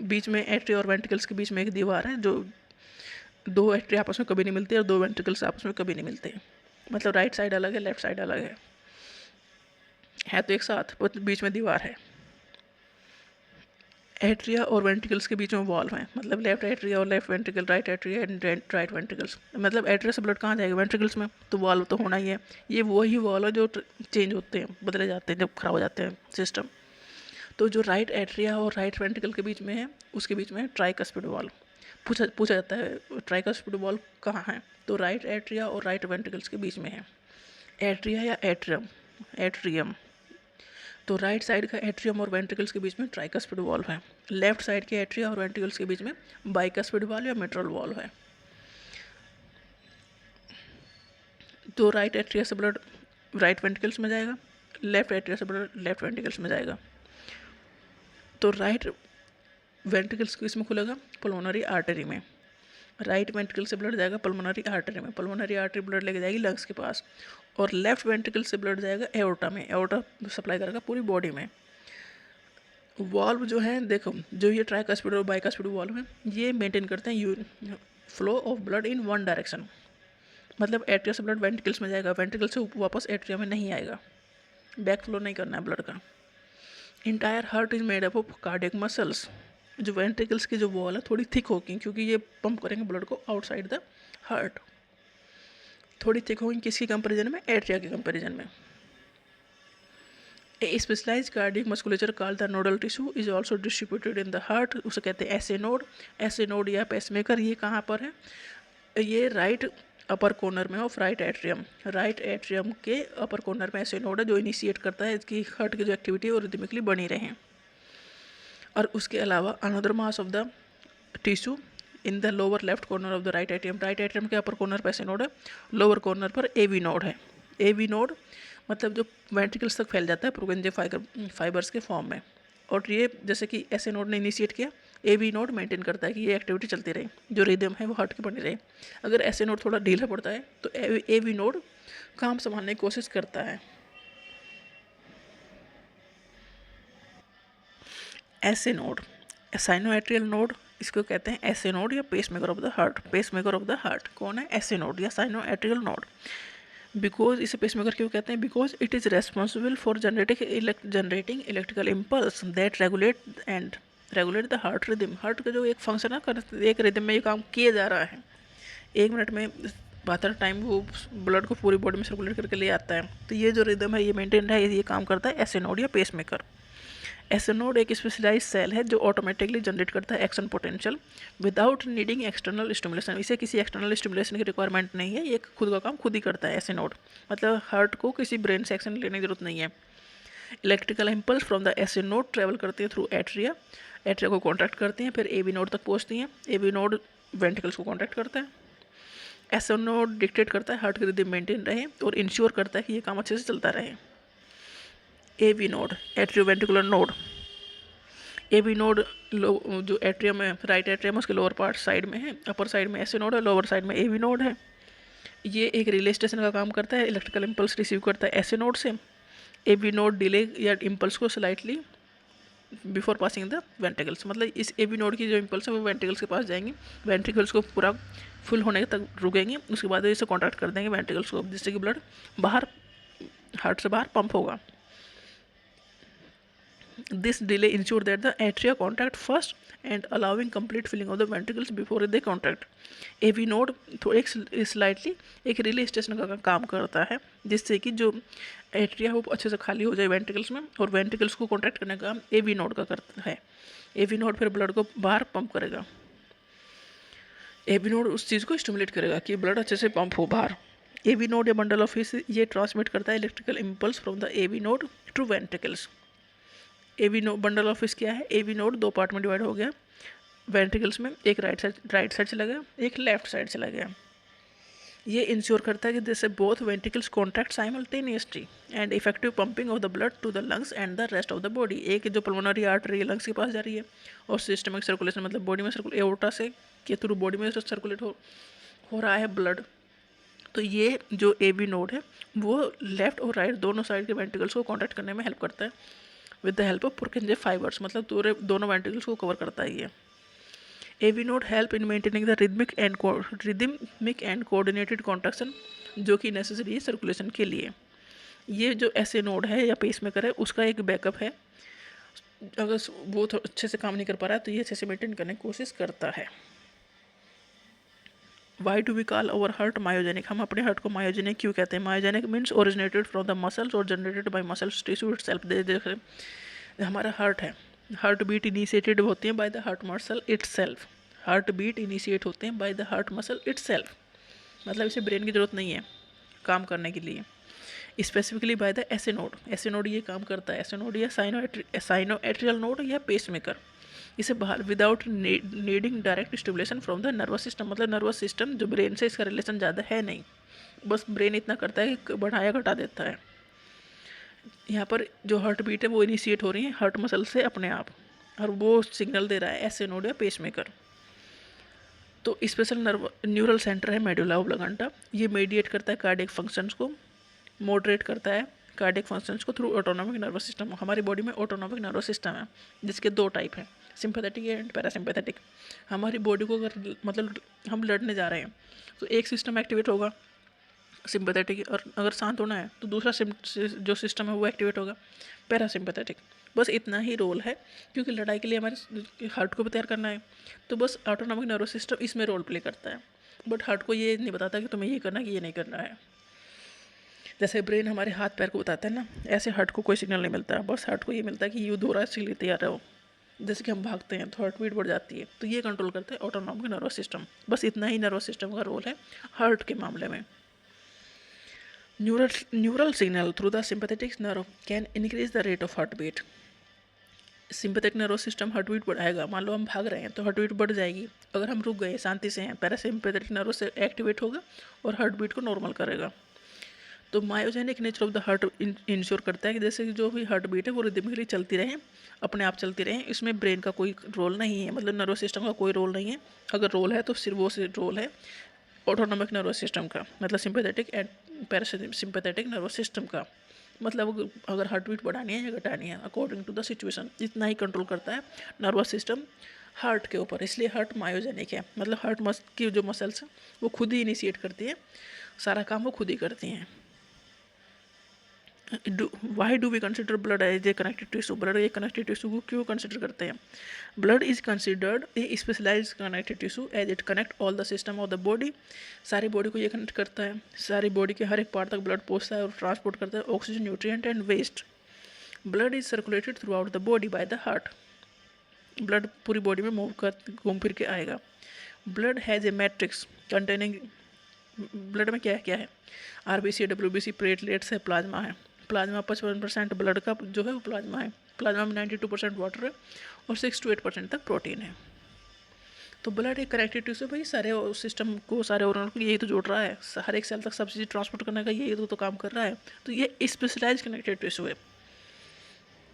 बीच में एट्रिया और वेंट्रिकल्स के बीच में एक दीवार है, जो 2 एट्रिया आपस में कभी नहीं मिलते और 2 वेंट्रिकल्स आपस में कभी नहीं मिलते। मतलब राइट साइड अलग है, लेफ्ट साइड अलग है तो एक साथ, बीच में दीवार है। एट्रिया और वेंट्रिकल्स के बीच में वॉल्व है, मतलब लेफ्ट एट्रिया और left ventricle, right atria and right ventricles. मतलब एट्रिया से ब्लड कहाँ जाएगा, वेंट्रिकल्स में, तो वॉल्व तो होना ही है। ये वही वॉल्व है जो चेंज होते हैं, बदले जाते हैं जब खराब हो जाते हैं सिस्टम। तो जो राइट एट्रिया और राइट वेंट्रिकल के बीच में है उसके बीच में है ट्राइकस्पिड वॉल्व। पूछा जाता है ट्राइकस्पिड वॉल्व कहाँ है, तो राइट एट्रिया और राइट वेंट्रिकल्स के बीच में है। एट्रिया या एट्रियम। तो राइट साइड का एट्रियम और वेंट्रिकल्स के बीच में ट्राइकस्पिड वॉल्व है। लेफ्ट साइड के एट्रिया और वेंट्रिकल्स के बीच में बाइकस्पिड वॉल्व या मिट्रल वॉल्व है। तो राइट एट्रिया से ब्लड राइट वेंट्रिकल्स में जाएगा, लेफ्ट एट्रिया से ब्लड लेफ्ट वेंट्रिकल्स में जाएगा। तो राइट वेंट्रिकल्स किस में खुलेगा, पल्मोनरी आर्टरी में। राइट वेंट्रिकल से ब्लड जाएगा पल्मोनरी आर्टरी में, पल्मोनरी आर्टरी ब्लड लेके जाएगी लंग्स के पास। और लेफ्ट वेंट्रिकल से ब्लड जाएगा एओर्टा में, एओर्टा सप्लाई करेगा पूरी बॉडी में। वॉल्व जो है देखो, जो ये ट्राइकस्पिड और बाइकस्पिड वॉल्व है ये मेंटेन करते हैं flow of blood in one direction. मतलब एट्रिया से ब्लड वेंट्रिकल्स में जाएगा, वेंट्रिकल से वापस एट्रिया में नहीं आएगा, बैक फ्लो नहीं करना है ब्लड का। Entire heart is made up of cardiac muscles. जो वेंट्रिकल्स की जो वॉल है थोड़ी थिक होगी, क्योंकि ये पंप करेंगे ब्लड को आउटसाइड द हार्ट। थोड़ी थिक होगी किसकी कंपैरिजन में, एट्रिया के कंपैरिजन में। A specialise cardiac musculature called the nodal tissue is also distributed in the heart. उसे कहते हैं एसे नोड या पेसमेकर। ये कहाँ पर है, ये राइट अपर कॉर्नर में of right atrium. Right atrium के अपर कॉर्नर में ऐसे नोड है जो इनिशिएट करता है इसकी हार्ट की जो एक्टिविटी है वो रिदमिकली बनी रहे। और उसके अलावा another mass of the tissue in the lower left corner of the right atrium. Right atrium के अपर कॉर्नर पर ऐसे नोड है, लोअर कॉर्नर पर एवी नोड है। एवी नोड मतलब जो वेंट्रिकल्स तक फैल जाता है प्रोगेंजे फाइबर्स के फॉर्म में। और ये जैसे कि ऐसे नोड ने इनिशिएट किया, एवी नोड मेंटेन करता है कि ये एक्टिविटी चलती रहे, जो रिदम है वो हार्ट की बनी रहे। अगर ऐसे नोड थोड़ा ढीला पड़ता है तो एवी नोड काम संभालने की कोशिश करता है। ऐसे नोड, साइनोएट्रियल नोड, इसको कहते हैं ऐसे नोड या pacemaker of the heart. Pacemaker of the heart कौन है? ऐसे नोड या साइनोएट्रियल नोड। बिकॉज इसे पेसमेकर क्यों कहते हैं? Because it is responsible for generating electrical impulse that regulate the heart rhythm. Heart का जो एक फंक्शन है, एक रिदम में ये काम किया जा रहा है, 1 मिनट में बहत्तर टाइम वो ब्लड को पूरी बॉडी में सर्कुलेट करके ले आता है। तो ये जो रिदम है ये मेंटेन है, ये काम करता है ऐसे नोड या पेसमेकर। ऐसे नोड एक स्पेशलाइज सेल है जो ऑटोमेटिकली जनरेट करता है action potential without needing external stimulation. इसे किसी एक्सटर्नल स्टिमुलेशन की रिक्वायरमेंट नहीं है, ये खुद का काम खुद ही करता है ऐसे नोड। मतलब हार्ट को किसी ब्रेन से एक्शन लेने की जरूरत नहीं है। इलेक्ट्रिकल इम्पल्स फ्रॉम द ऐसे नोड ट्रेवल करती है थ्रू एट्रिया, एट्रिया को कॉन्ट्रैक्ट करती हैं, फिर एवी नोड तक पहुँचती हैं। एवी नोड वेंट्रिकल्स को कॉन्ट्रैक्ट करता है। ऐसे नोड डिक्टेट करता है हार्ट की रिदम मेंटेन रहे और इंश्योर करता है कि ये काम अच्छे से चलता रहे। AV node, atrioventricular node. AV node जो एट्रियम है, राइट एट्रियम उसके लोअर पार्ट साइड में है, अपर साइड में ऐसे नोड है, लोअर साइड में एवी नोड है। ये एक रिले स्टेशन का काम करता है, इलेक्ट्रिकल इम्पल्स रिसीव करता है ऐसे नोड से। एवी नोड डिले या इम्पल्स को slightly before passing the ventricles, मतलब इस एवी नोड की जो इम्पल्स है वो वेंट्रिकल्स के पास जाएंगी, वेंट्रिकल्स को पूरा फुल होने तक रुकेंगे, उसके बाद इसे कॉन्ट्रैक्ट कर देंगे वेंट्रिकल्स को, जिससे कि ब्लड बाहर हार्ट से बाहर पंप होगा। This delay ensure that the atria contract first and allowing complete filling of the ventricles before they contract. AV node तो एक स्लाइटली एक रिले स्टेशन का काम करता है, जिससे कि जो एट्रिया वो अच्छे से खाली हो जाए वेंट्रिकल्स में, और वेंट्रिकल्स को कॉन्ट्रैक्ट करने का काम एवी नोड का करता है। एवी नोड फिर ब्लड को बाहर पंप करेगा। एवी नोड उस चीज़ को स्टिमुलेट करेगा कि ब्लड अच्छे से पंप हो बाहर। एवी नोड या बंडल ऑफ हिस ये ट्रांसमिट करता है electrical impulse from the AV node to ventricles. AV node bundle of His क्या है? एवी नोड 2 पार्ट में डिवाइड हो गया वेंट्रिकल्स में, एक राइट साइड चला गया, एक लेफ्ट साइड चला गया। ये इंश्योर करता है कि जैसे both ventricles contract simultaneously and effective pumping of the blood to the lungs and the rest of the body. एक जो पल्मोनरी आर्टरी लंग्स के पास जा रही है, और सिस्टमिक सर्कुलेशन मतलब बॉडी में एओर्टा से के थ्रू बॉडी में सर्कुलेट हो रहा है ब्लड। तो ये जो एवी नोड है वो लेफ्ट और राइट दोनों साइड के वेंट्रिकल्स को कॉन्ट्रैक्ट करने में हेल्प करता है with the help of Purkinje fibres, मतलब दोनों वेंट्रिकल्स को कवर करता है ये। AV node help in maintaining the rhythmic and coordinated contraction, जो कि नेसेसरी है सर्कुलेशन के लिए। ये जो ऐसे नोड है या पेसमेकर है उसका एक बैकअप है, अगर वो अच्छे से काम नहीं कर पा रहा है तो ये अच्छे से मेंटेन करने की कोशिश करता है। Why do we call our heart myogenic? हम अपने हार्ट को मायोजेनिक क्यों कहते हैं? Myogenic means originated from the muscles और generated by muscles tissue itself. देखिए हमारा हार्ट है, हार्ट बीट इनिशिएटेड होती है by the heart muscle itself. Heart beat initiate होते हैं by the heart muscle itself, मतलब इसे ब्रेन की ज़रूरत नहीं है काम करने के लिए। स्पेसिफिकली बाय द ऐसे नोड, ऐसे नोड ये काम करता है। ऐसे नोड या साइनोएट्रियल नोड या पेसमेकर, इसे बाहर without needing direct stimulation from the nervous system, मतलब नर्वस सिस्टम जो ब्रेन से इसका रिलेशन ज़्यादा है नहीं, बस ब्रेन इतना करता है कि बढ़ाया घटा देता है। यहाँ पर जो हार्ट बीट है वो इनिशिएट हो रही है हार्ट मसल से अपने आप, और वो सिग्नल दे रहा है ऐसे नोड या पेसमेकर। तो स्पेशल न्यूरल सेंटर है मेडुला ओब्लांगेटा, ये मेडिएट करता है कार्डियक फंक्शंस को, मॉडरेट करता है कार्डियक फंक्शंस को थ्रू ऑटोनॉमिक नर्वस सिस्टम। हमारी बॉडी में ऑटोनॉमिक नर्वस सिस्टम है जिसके 2 टाइप हैं, सिंपैथेटिक एंड पैरासिम्पैथेटिक। हमारी बॉडी को अगर मतलब हम लड़ने जा रहे हैं तो एक सिस्टम एक्टिवेट होगा सिंपैथेटिक, और अगर शांत होना है तो दूसरा जो सिस्टम है वो एक्टिवेट होगा पैरासिम्पैथेटिक। बस इतना ही रोल है, क्योंकि लड़ाई के लिए हमारे हार्ट को भी तैयार करना है, तो बस ऑटोनॉमिक नर्वस सिस्टम इसमें रोल प्ले करता है। बट हार्ट को ये नहीं बताता कि तुम्हें ये करना है कि ये नहीं करना है। जैसे ब्रेन हमारे हाथ पैर को बताता है ना, ऐसे हार्ट को कोई सिग्नल नहीं मिलता है, बस हार्ट को ये मिलता है कि युद्ध हो रहा है इसलिए तैयार रहो, जैसे कि हम भागते हैं तो हार्ट बीट बढ़ जाती है, तो ये कंट्रोल करता है ऑटोनॉमिक नर्वस सिस्टम। बस इतना ही नर्वस सिस्टम का रोल है हार्ट के मामले में। Neural signal through the sympathetic nerve can increase the rate of heart beat. Sympathetic nervous system heart beat बढ़ाएगा। मान लो हम भाग रहे हैं तो हार्ट बीट बढ़ जाएगी। अगर हम रुक गए, शांति से हैं, पैरासिम्पैथेटिक नर्वस से एक्टिवेट होगा और हार्ट बीट को नॉर्मल करेगा। तो myogenic nature of the heart ensure करता है कि जैसे कि जो भी हार्ट बीट है वो रिदमिकली चलती रहे, अपने आप चलती रहे। इसमें ब्रेन का कोई रोल नहीं है, मतलब नर्वस सिस्टम का कोई रोल नहीं है। अगर रोल है तो सिर्फ वो रोल है ऑटोनॉमिक नर्वस सिस्टम का, मतलब sympathetic and parasympathetic nervous system का। मतलब अगर हार्ट बीट बढ़ानी है या घटानी है अकॉर्डिंग टू द सिचुएशन, इतना ही कंट्रोल करता है नर्वस सिस्टम हार्ट के ऊपर। इसलिए हार्ट मायोजेनिक है, मतलब हार्ट की जो मसल्स हैं वो खुद ही इनिशिएट करती है, सारा काम वो खुद ही करती हैं। Why do we consider blood as a connected tissue? Blood एक कनेक्टेड टिश्यू को क्यों कंसिडर करते हैं? Blood is considered a specialise connected tissue as it connect all the system of the body. सारी बॉडी को ये कनेक्ट करता है, सारी बॉडी के हर एक पार्ट तक ब्लड पहुंचता है और ट्रांसपोर्ट करता है oxygen, nutrient and waste. Blood is circulated throughout the body by the heart. Blood पूरी बॉडी में मूव कर घूम फिर के आएगा। Blood has a matrix containing, blood में क्या क्या है? आरबीसी, डब्ल्यूबीसी, प्लेटलेट्स है, प्लाज्मा है। प्लाज्मा 55% ब्लड का जो है वो प्लाज्मा है। प्लाज्मा में 92% वाटर है और 6 to 8% तक प्रोटीन है। तो ब्लड एक कनेक्टिव टिश्यू भाई, सारे सिस्टम को, सारे ऑर्गन को यही तो जोड़ रहा है, हर एक सेल तक सब चीज़ ट्रांसपोर्ट करने का यही तो काम कर रहा है। तो ये स्पेशलाइज कनेक्टेड टिश्यू है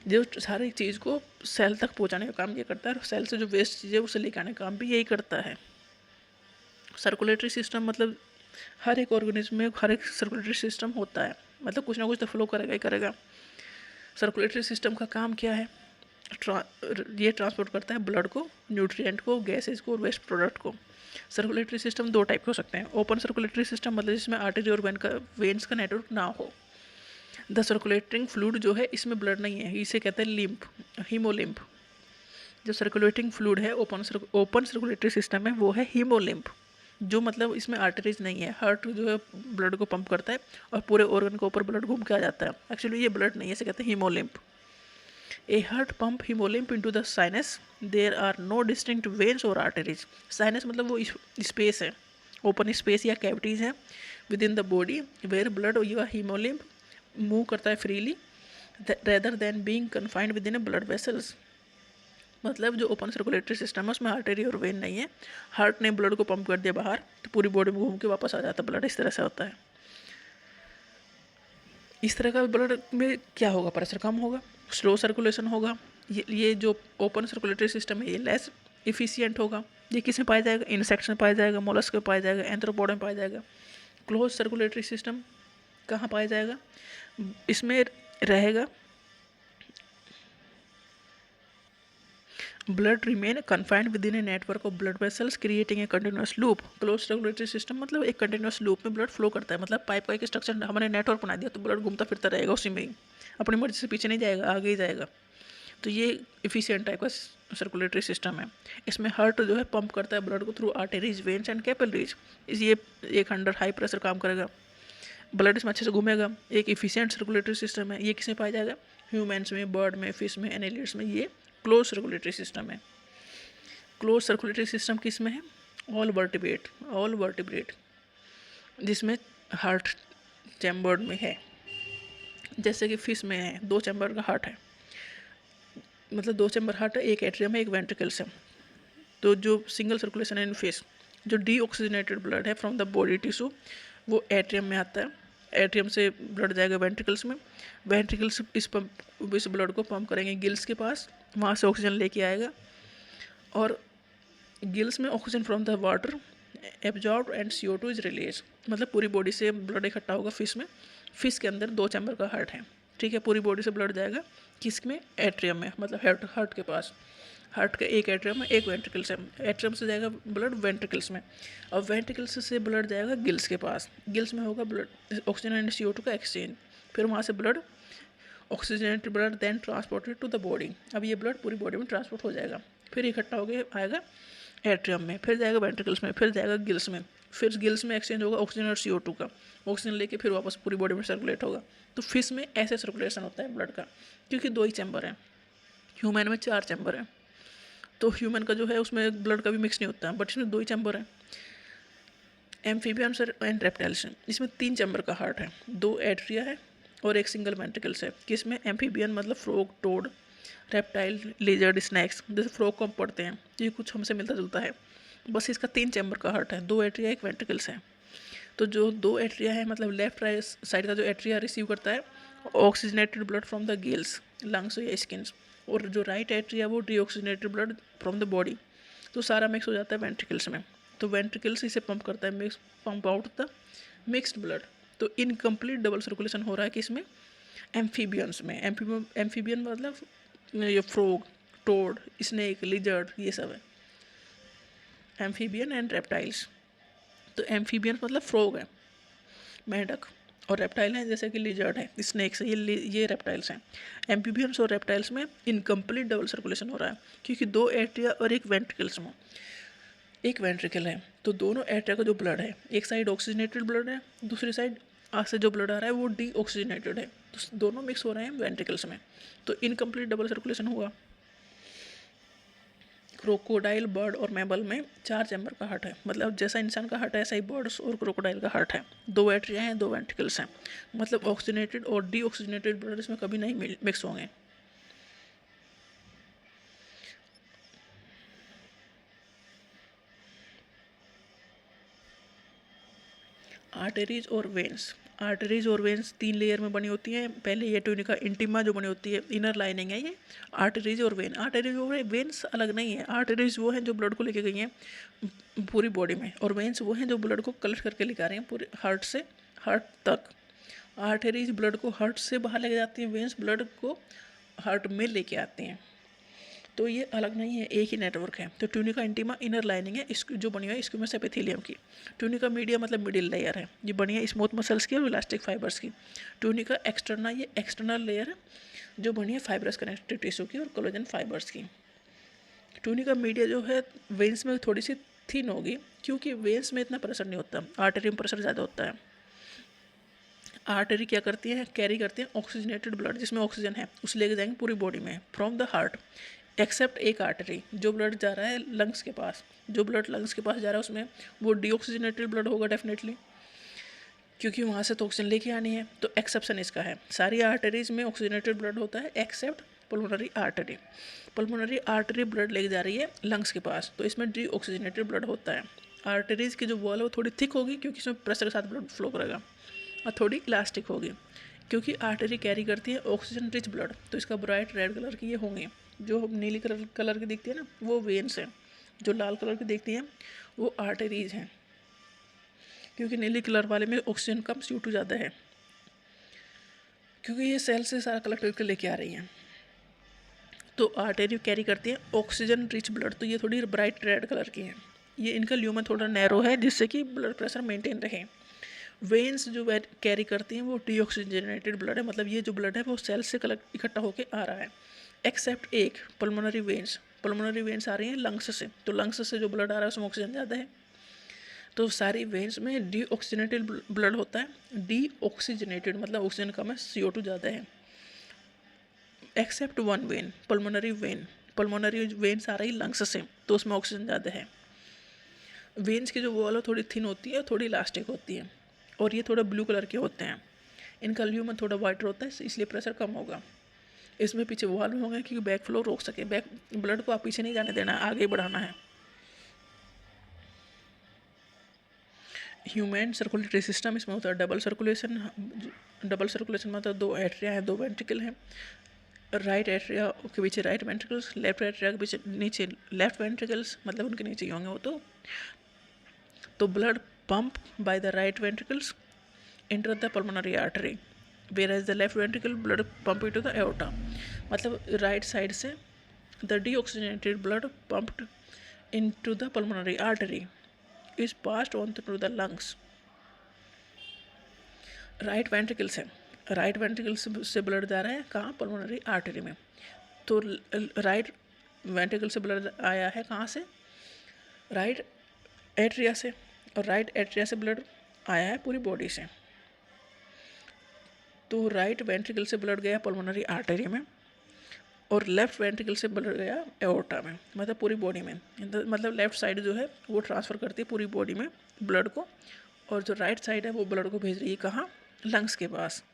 जो सारी चीज़ को सेल तक पहुंचाने का काम ये करता है और सेल से जो वेस्ट चीज़ है उसे लेकर आने का काम भी यही करता है। सर्कुलेटरी सिस्टम मतलब हर एक ऑर्गेनिज्म में हर एक सर्कुलेटरी सिस्टम होता है, मतलब कुछ ना कुछ तो फ्लो करेगा ही करेगा। सर्कुलेटरी सिस्टम का काम क्या है? ये ट्रांसपोर्ट करता है ब्लड को, न्यूट्रिएंट को, गैसेज को और वेस्ट प्रोडक्ट को। सर्कुलेटरी सिस्टम दो टाइप के हो सकते हैं। ओपन सर्कुलेटरी सिस्टम मतलब जिसमें आर्टरी और वेन्स का नेटवर्क ना हो। द सर्कुलेटिंग फ्लूइड जो है इसमें ब्लड नहीं है, इसे कहते हैं लिम्फ, हीमोलिम्फ। जो सर्कुलेटिंग फ्लूइड है ओपन सर्कुलेटरी सिस्टम में वो है हीमोलिम्फ, जो मतलब इसमें आर्टरीज नहीं है। हार्ट जो है ब्लड को पंप करता है और पूरे ऑर्गन के ऊपर ब्लड घूम के आ जाता है। एक्चुअली ये ब्लड नहीं है, इसे कहते हैं haemolymph. A heart pump haemolymph into the sinus, there are no distinct veins और आर्टरीज। साइनस मतलब वो स्पेस है, ओपन स्पेस या कैविटीज है within the body where blood या हीमोलिम्फ मूव करता है freely rather than being confined within a blood vessels. मतलब जो ओपन सर्कुलेटरी सिस्टम है उसमें आर्टरी और वेन नहीं है। हार्ट ने ब्लड को पंप कर दिया बाहर तो पूरी बॉडी में घूम के वापस आ जाता है ब्लड, इस तरह से होता है। इस तरह का ब्लड में क्या होगा? प्रेशर कम होगा, स्लो सर्कुलेशन होगा। ये जो ओपन सर्कुलेटरी सिस्टम है ये लेस इफिशियंट होगा। ये किस में पाया जाएगा? इंसेक्ट्स में पाया जाएगा, मोलस्क में पाया जाएगा, एंथ्रोपोड में पाया जाएगा। क्लोज सर्कुलेटरी सिस्टम कहाँ पाया जाएगा? इसमें रहेगा blood remain confined within a network of blood vessels creating a continuous loop। Close circulatory system मतलब एक कंटिन्यूस लूप में ब्लड फ्लो करता है, मतलब पाइप का एक स्ट्रक्चर हमने नेटवर्क बना दिया तो ब्लड घूमता फिरता रहेगा उसी में ही, अपनी मर्जी से पीछे नहीं जाएगा, आगे ही जाएगा। तो ये इफिशियंट टाइप का सर्कुलेटरी सिस्टम है। इसमें हार्ट जो है पंप करता है ब्लड को through arteries, veins and capillaries. ये एक अंडर हाई प्रेशर काम करेगा, ब्लड इसमें अच्छे से घूमेगा। एक इफिशियंट सर्कुलेटरी सिस्टम है। ये किसमें पाया जाएगा? ह्यूमन्स में, बर्ड में, फिश में, एनिलिड्स में। ये क्लोज सर्कुलेटरी सिस्टम है। क्लोज सर्कुलेटरी सिस्टम किस में है? ऑल वर्टिब्रेट जिसमें हार्ट चैम्बर्ड में है। जैसे कि फिश में है 2 चैम्बर का हार्ट है, मतलब 2 चैम्बर हार्ट है, एक एट्रियम है, एक वेंट्रिकल्स है। तो जो सिंगल सर्कुलेशन है इन फिश, जो डीऑक्सीजनेटेड ब्लड है फ्रॉम द बॉडी टिश्यू वो एट्रियम में आता है। एट्रियम से ब्लड जाएगा वेंट्रिकल्स में, वेंट्रिकल्स इस ब्लड को पंप करेंगे गिल्स के पास, वहाँ से ऑक्सीजन लेके आएगा और गिल्स में oxygen from the water absorb and CO2 is release. मतलब पूरी बॉडी से ब्लड इकट्ठा होगा फिश में। फिश के अंदर 2 चैम्बर का हार्ट है, ठीक है। पूरी बॉडी से ब्लड जाएगा किस में? एट्रियम में, मतलब हार्ट के पास। हार्ट का एक एट्रियम है, एक वेंट्रिकल्स है। एट्रियम से जाएगा ब्लड वेंट्रिकल्स में और वेंट्रिकल्स से ब्लड जाएगा गिल्स के पास। गिल्स में होगा ब्लड ऑक्सीजन एंड CO2 का एक्सचेंज। फिर वहाँ से blood oxygenated blood then transported to the body. अब ये ब्लड पूरी बॉडी में ट्रांसपोर्ट हो जाएगा, फिर इकट्ठा होकर आएगा एट्रियम में, फिर जाएगा वेंट्रिकल्स में, फिर जाएगा गिल्स में। फिर गिल्स में एक्सचेंज होगा ऑक्सीजन और CO2 का, ऑक्सीजन लेके फिर वापस पूरी बॉडी में सर्कुलेट होगा। तो फिश में ऐसे सर्कुलेशन होता है ब्लड का, क्योंकि 2 ही चैम्बर हैं। ह्यूमन में 4 चैम्बर हैं। तो ह्यूमन का जो है उसमें ब्लड कभी मिक्स नहीं होता, बट इसमें 2 ही चैम्बर हैं। एम्फीबियंस एंड रेप्टाइल्स हैं, इसमें 3 चैम्बर का हार्ट है, 2 एट्रिया है और एक सिंगल वेंट्रिकल्स है। किसमें? एम्फीबियन मतलब frog, toad, reptile, lizard, snakes. जैसे फ्रॉग को हम पढ़ते हैं, ये कुछ हमसे मिलता जुलता है। बस इसका 3 चैम्बर का हार्ट है, 2 एट्रिया, एक वेंट्रिकल्स है। तो जो 2 एट्रिया है, मतलब लेफ्ट राइट साइड का जो एट्रिया रिसीव करता है oxygenated blood from the gills, lungs या स्किन, और जो राइट एट्रिया वो deoxygenated blood from the body. तो सारा मिक्स हो जाता है वेंट्रिकल्स में। तो वेंट्रिकल्स इसे पंप करता है, mix pump out the mixed blood. तो इनकम्प्लीट डबल सर्कुलेशन हो रहा है किसमें? एम्फीबियंस में। एम्फीबियन मतलब ये फ्रॉग, टोड, स्नेक, लिजर्ड, ये सब है एम्फीबियन एंड रेप्टाइल्स। तो एम्फीबियन मतलब फ्रॉग है, मेंढक, और रेप्टाइल हैं जैसे कि लिजर्ड है, स्नेक्स है, ये रेप्टाइल्स हैं। एम्फीबियंस और रेप्टाइल्स में इनकम्प्लीट डबल सर्कुलेशन हो रहा है क्योंकि 2 एट्रिया और एक वेंट्रिकल्स में, एक वेंट्रिकल है। तो दोनों एट्रिया का जो ब्लड है, एक साइड ऑक्सीजनेटेड ब्लड है, दूसरी साइड आग से जो ब्लड आ रहा है वो डी ऑक्सीजनेटेड है। तो दोनों मिक्स हो रहे हैं वेंट्रिकल्स में, तो इनकम्प्लीट डबल सर्कुलेशन हुआ। क्रोकोडाइल, बर्ड और मैमल में 4 चैम्बर का हार्ट है, मतलब जैसा इंसान का हार्ट है ऐसा ही बर्ड्स और क्रोकोडाइल का हार्ट है। 2 एट्रिया हैं, 2 वेंट्रिकल्स हैं, मतलब ऑक्सीजनेटेड और डी ऑक्सीजनेटेड ब्लड इसमें कभी नहीं मिक्स होंगे। आर्टरीज और वेन्स। आर्टरीज और वेन्स 3 लेयर में बनी होती हैं। पहले ये ट्यूनिका इंटीमा जो बनी होती है, इनर लाइनिंग है ये। आर्टरीज और वेन, आर्टरीज और वेन्स अलग नहीं है। आर्टरीज वो हैं जो ब्लड को लेके गई हैं पूरी बॉडी में, और वेन्स वो हैं जो ब्लड को कलेक्ट करके लेकर आ रहे हैं पूरे हार्ट से हार्ट तक। आर्टरीज ब्लड को हार्ट से बाहर लेके जाती हैं, वेन्स ब्लड को हार्ट में लेके आती हैं। तो ये अलग नहीं है, एक ही नेटवर्क है। तो ट्यूनिका इंटीमा इनर लाइनिंग है, इसकी जो बनी हुई है स्क्यूमस एपिथेलियम की। ट्यूनिका मीडिया मतलब मिडिल लेयर है, ये बनी है स्मूथ मसल्स की और इलास्टिक फाइबर्स की। ट्यूनिका एक्सटर्ना, ये एक्सटर्नल लेयर है जो बनी है फाइबरस कनेक्टिव टिश्यू की और कोलेजन फाइबर्स की। ट्यूनिका मीडिया जो है वेन्स में थोड़ी सी थिन होगी क्योंकि वेन्स में इतना प्रेशर नहीं होता, आर्टरी में प्रेशर ज़्यादा होता है। आर्टरी क्या करती है? कैरी करती है ऑक्सीजनेटेड ब्लड, जिसमें ऑक्सीजन है उसे लेके जाएंगे पूरी बॉडी में फ्रॉम द हार्ट, एक्सेप्ट एक आर्टरी जो ब्लड जा रहा है लंग्स के पास। जो ब्लड लंग्स के पास जा रहा है उसमें वो डीऑक्सीजनेटेड ब्लड होगा डेफिनेटली, क्योंकि वहाँ से तो ऑक्सीजन लेके आनी है। तो एक्सेप्शन इसका है, सारी आर्टरीज में ऑक्सीजनेटेड ब्लड होता है accept pulmonary artery. Pulmonary artery blood लेके जा रही है लंग्स के पास, तो इसमें डीऑक्सीजनेटेड ब्लड होता है। आर्टरीज की जो वॉल है वो थोड़ी थिक होगी क्योंकि इसमें प्रेशर के साथ ब्लड फ्लो करेगा, और थोड़ी इलास्टिक होगी क्योंकि आर्टरी कैरी करती है ऑक्सीजन रिच ब्लड। तो इसका ब्राइट रेड कलर की ये होंगे। जो नीली कलर की दिखती है ना वो वेन्स हैं, जो लाल कलर की दिखती हैं वो आर्टरीज हैं, क्योंकि नीली कलर वाले में ऑक्सीजन कम, CO2 ज़्यादा है, क्योंकि ये सेल से सारा कलेक्ट करके लेके आ रही हैं। तो आर्टरी कैरी करती है ऑक्सीजन रिच ब्लड, तो ये थोड़ी ब्राइट रेड कलर की हैं। ये इनका ल्यूमन थोड़ा नैरो है जिससे कि ब्लड प्रेशर मेंटेन रहे। वेन्स जो कैरी करती हैं वो डीऑक्सीजनेटेड ब्लड है, मतलब ये जो ब्लड है वो सेल से कलेक्ट इकट्ठा होकर आ रहा है। एक्सेप्ट एक पल्मोनरी वेन्स, पल्मोनरी वेन्स आ रही हैं लंग्स से, तो लंग्स से जो ब्लड आ रहा है उसमें ऑक्सीजन ज़्यादा है, तो सारी वेन्स में डीऑक्सीजनेटेड ब्लड होता है। डीऑक्सीजनेटेड मतलब ऑक्सीजन कम है, CO2 ज़्यादा है। Except one vein, pulmonary vein, pulmonary veins आ रही लंग्स से, तो उसमें ऑक्सीजन ज़्यादा है। वेन्स की जो वॉल है थोड़ी थिन होती है, थोड़ी इलास्टिक होती है, और ये थोड़ा ब्लू कलर के होते हैं। इनका ल्यूमन थोड़ा वाइट होता है, इसलिए प्रेशर कम होगा। इसमें पीछे वॉल्व होंगे क्योंकि बैक फ्लो रोक सके, बैक ब्लड को आप पीछे नहीं जाने देना है, आगे बढ़ाना है। ह्यूमन सर्कुलेटरी सिस्टम, इसमें होता है डबल सर्कुलेशन। डबल सर्कुलेशन मतलब 2 एट्रिया हैं, 2 वेंट्रिकल हैं। राइट एट्रिया के पीछे राइट वेंट्रिकल्स, लेफ्ट एट्रिया के पीछे नीचे लेफ्ट वेंट्रिकल्स, मतलब उनके नीचे ही होंगे वो। तो blood pump by the right ventricles enter the pulmonary artery, whereas the left ventricle blood pump into the aorta, मतलब राइट साइड से the deoxygenated blood pumped into the pulmonary artery is passed on through the lungs। Right ventricle से, right ventricle से blood जा रहा है कहाँ? Pulmonary artery में। तो राइट वेंट्रिकल से ब्लड आया है कहाँ से? राइट एट्रिया से, और राइट एट्रिया से ब्लड आया है पूरी बॉडी से। तो राइट वेंट्रिकल से ब्लड गया पल्मोनरी आर्टरी में, और लेफ्ट वेंट्रिकल से ब्लड गया एओर्टा में, मतलब पूरी बॉडी में। मतलब लेफ्ट साइड जो है वो ट्रांसफ़र करती है पूरी बॉडी में ब्लड को, और जो राइट साइड है वो ब्लड को भेज रही है कहाँ, लंग्स के पास।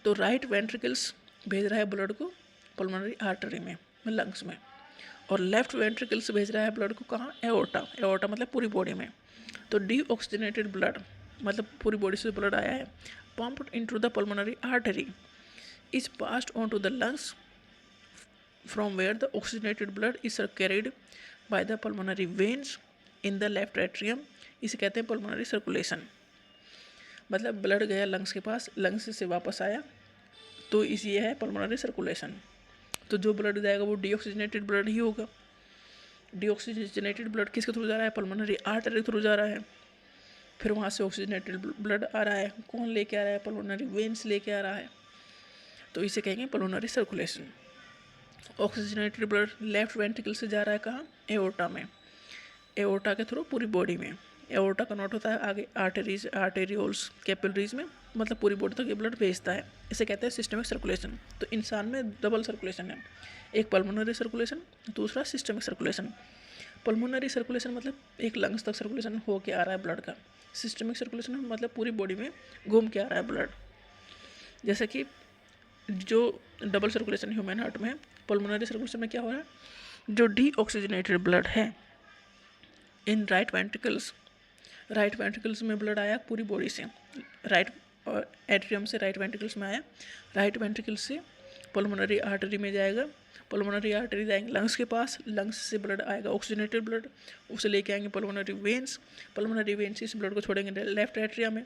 तो राइट वेंट्रिकल्स भेज रहा है ब्लड को पल्मोनरी आर्टरी में, लंग्स में, और लेफ्ट वेंट्रिकल्स भेज रहा है ब्लड को कहाँ, एओर्टा। एओर्टा मतलब पूरी बॉडी में। तो डीऑक्सीजनेटेड ब्लड मतलब पूरी बॉडी से ब्लड आया है, pumped into the pulmonary artery, is passed on to the lungs from where the oxygenated blood is carried by the pulmonary veins in the left atrium। इसे कहते हैं पल्मोनरी सर्कुलेशन। मतलब blood गया lungs के पास, lungs से वापस आया, तो इस ये है पल्मोनरी सर्कुलेशन। तो जो ब्लड जाएगा वो डीऑक्सीजनेटेड ब्लड ही होगा। डीऑक्सीजनेटेड ब्लड किसके थ्रू जा रहा है, पल्मोनरी आर्टरी थ्रू जा रहा है। फिर वहाँ से ऑक्सीजनेटेड ब्लड आ रहा है, कौन लेके आ रहा है, पल्मोनरी वेन्स लेके आ रहा है, तो इसे कहेंगे pulmonary circulation. Oxygenated blood left ventricle से जा रहा है कहाँ, एओर्टा में, एओर्टा के थ्रू पूरी बॉडी में। एओर्टा कन्वर्ट होता है आगे आर्टरीज, आर्टेरियोल्स, कैपिलरीज में, मतलब पूरी बॉडी तक ये ब्लड भेजता है। इसे कहते हैं सिस्टमिक सर्कुलेशन। तो इंसान में डबल सर्कुलेशन है, एक पल्मोनरी सर्कुलेशन, दूसरा सिस्टमिक सर्कुलेशन। पल्मोनरी सर्कुलेशन मतलब एक लंग्स तक सर्कुलेशन हो के आ रहा है ब्लड का। सिस्टमिक सर्कुलेशन मतलब पूरी बॉडी में घूम के आ रहा है ब्लड। जैसे कि जो डबल सर्कुलेशन ह्यूमन हार्ट में है, पल्मोनरी सर्कुलेशन में क्या हो रहा है, जो डीऑक्सीजनेटेड ब्लड है इन राइट वेंट्रिकल्स में ब्लड आया पूरी बॉडी से, राइट एट्रियम से राइट वेंट्रिकल्स में आया, राइट वेंट्रिकल से पल्मोनरी आर्टरी में जाएगा, पल्मोनरी आर्टरी जाएंगे लंग्स के पास, लंग्स से ब्लड आएगा ऑक्सीजनेटेड ब्लड, उसे लेके आएंगे पल्मोनरी वेन्स, पल्मोनरी वेन्स इस ब्लड को छोड़ेंगे लेफ्ट एट्रिया में,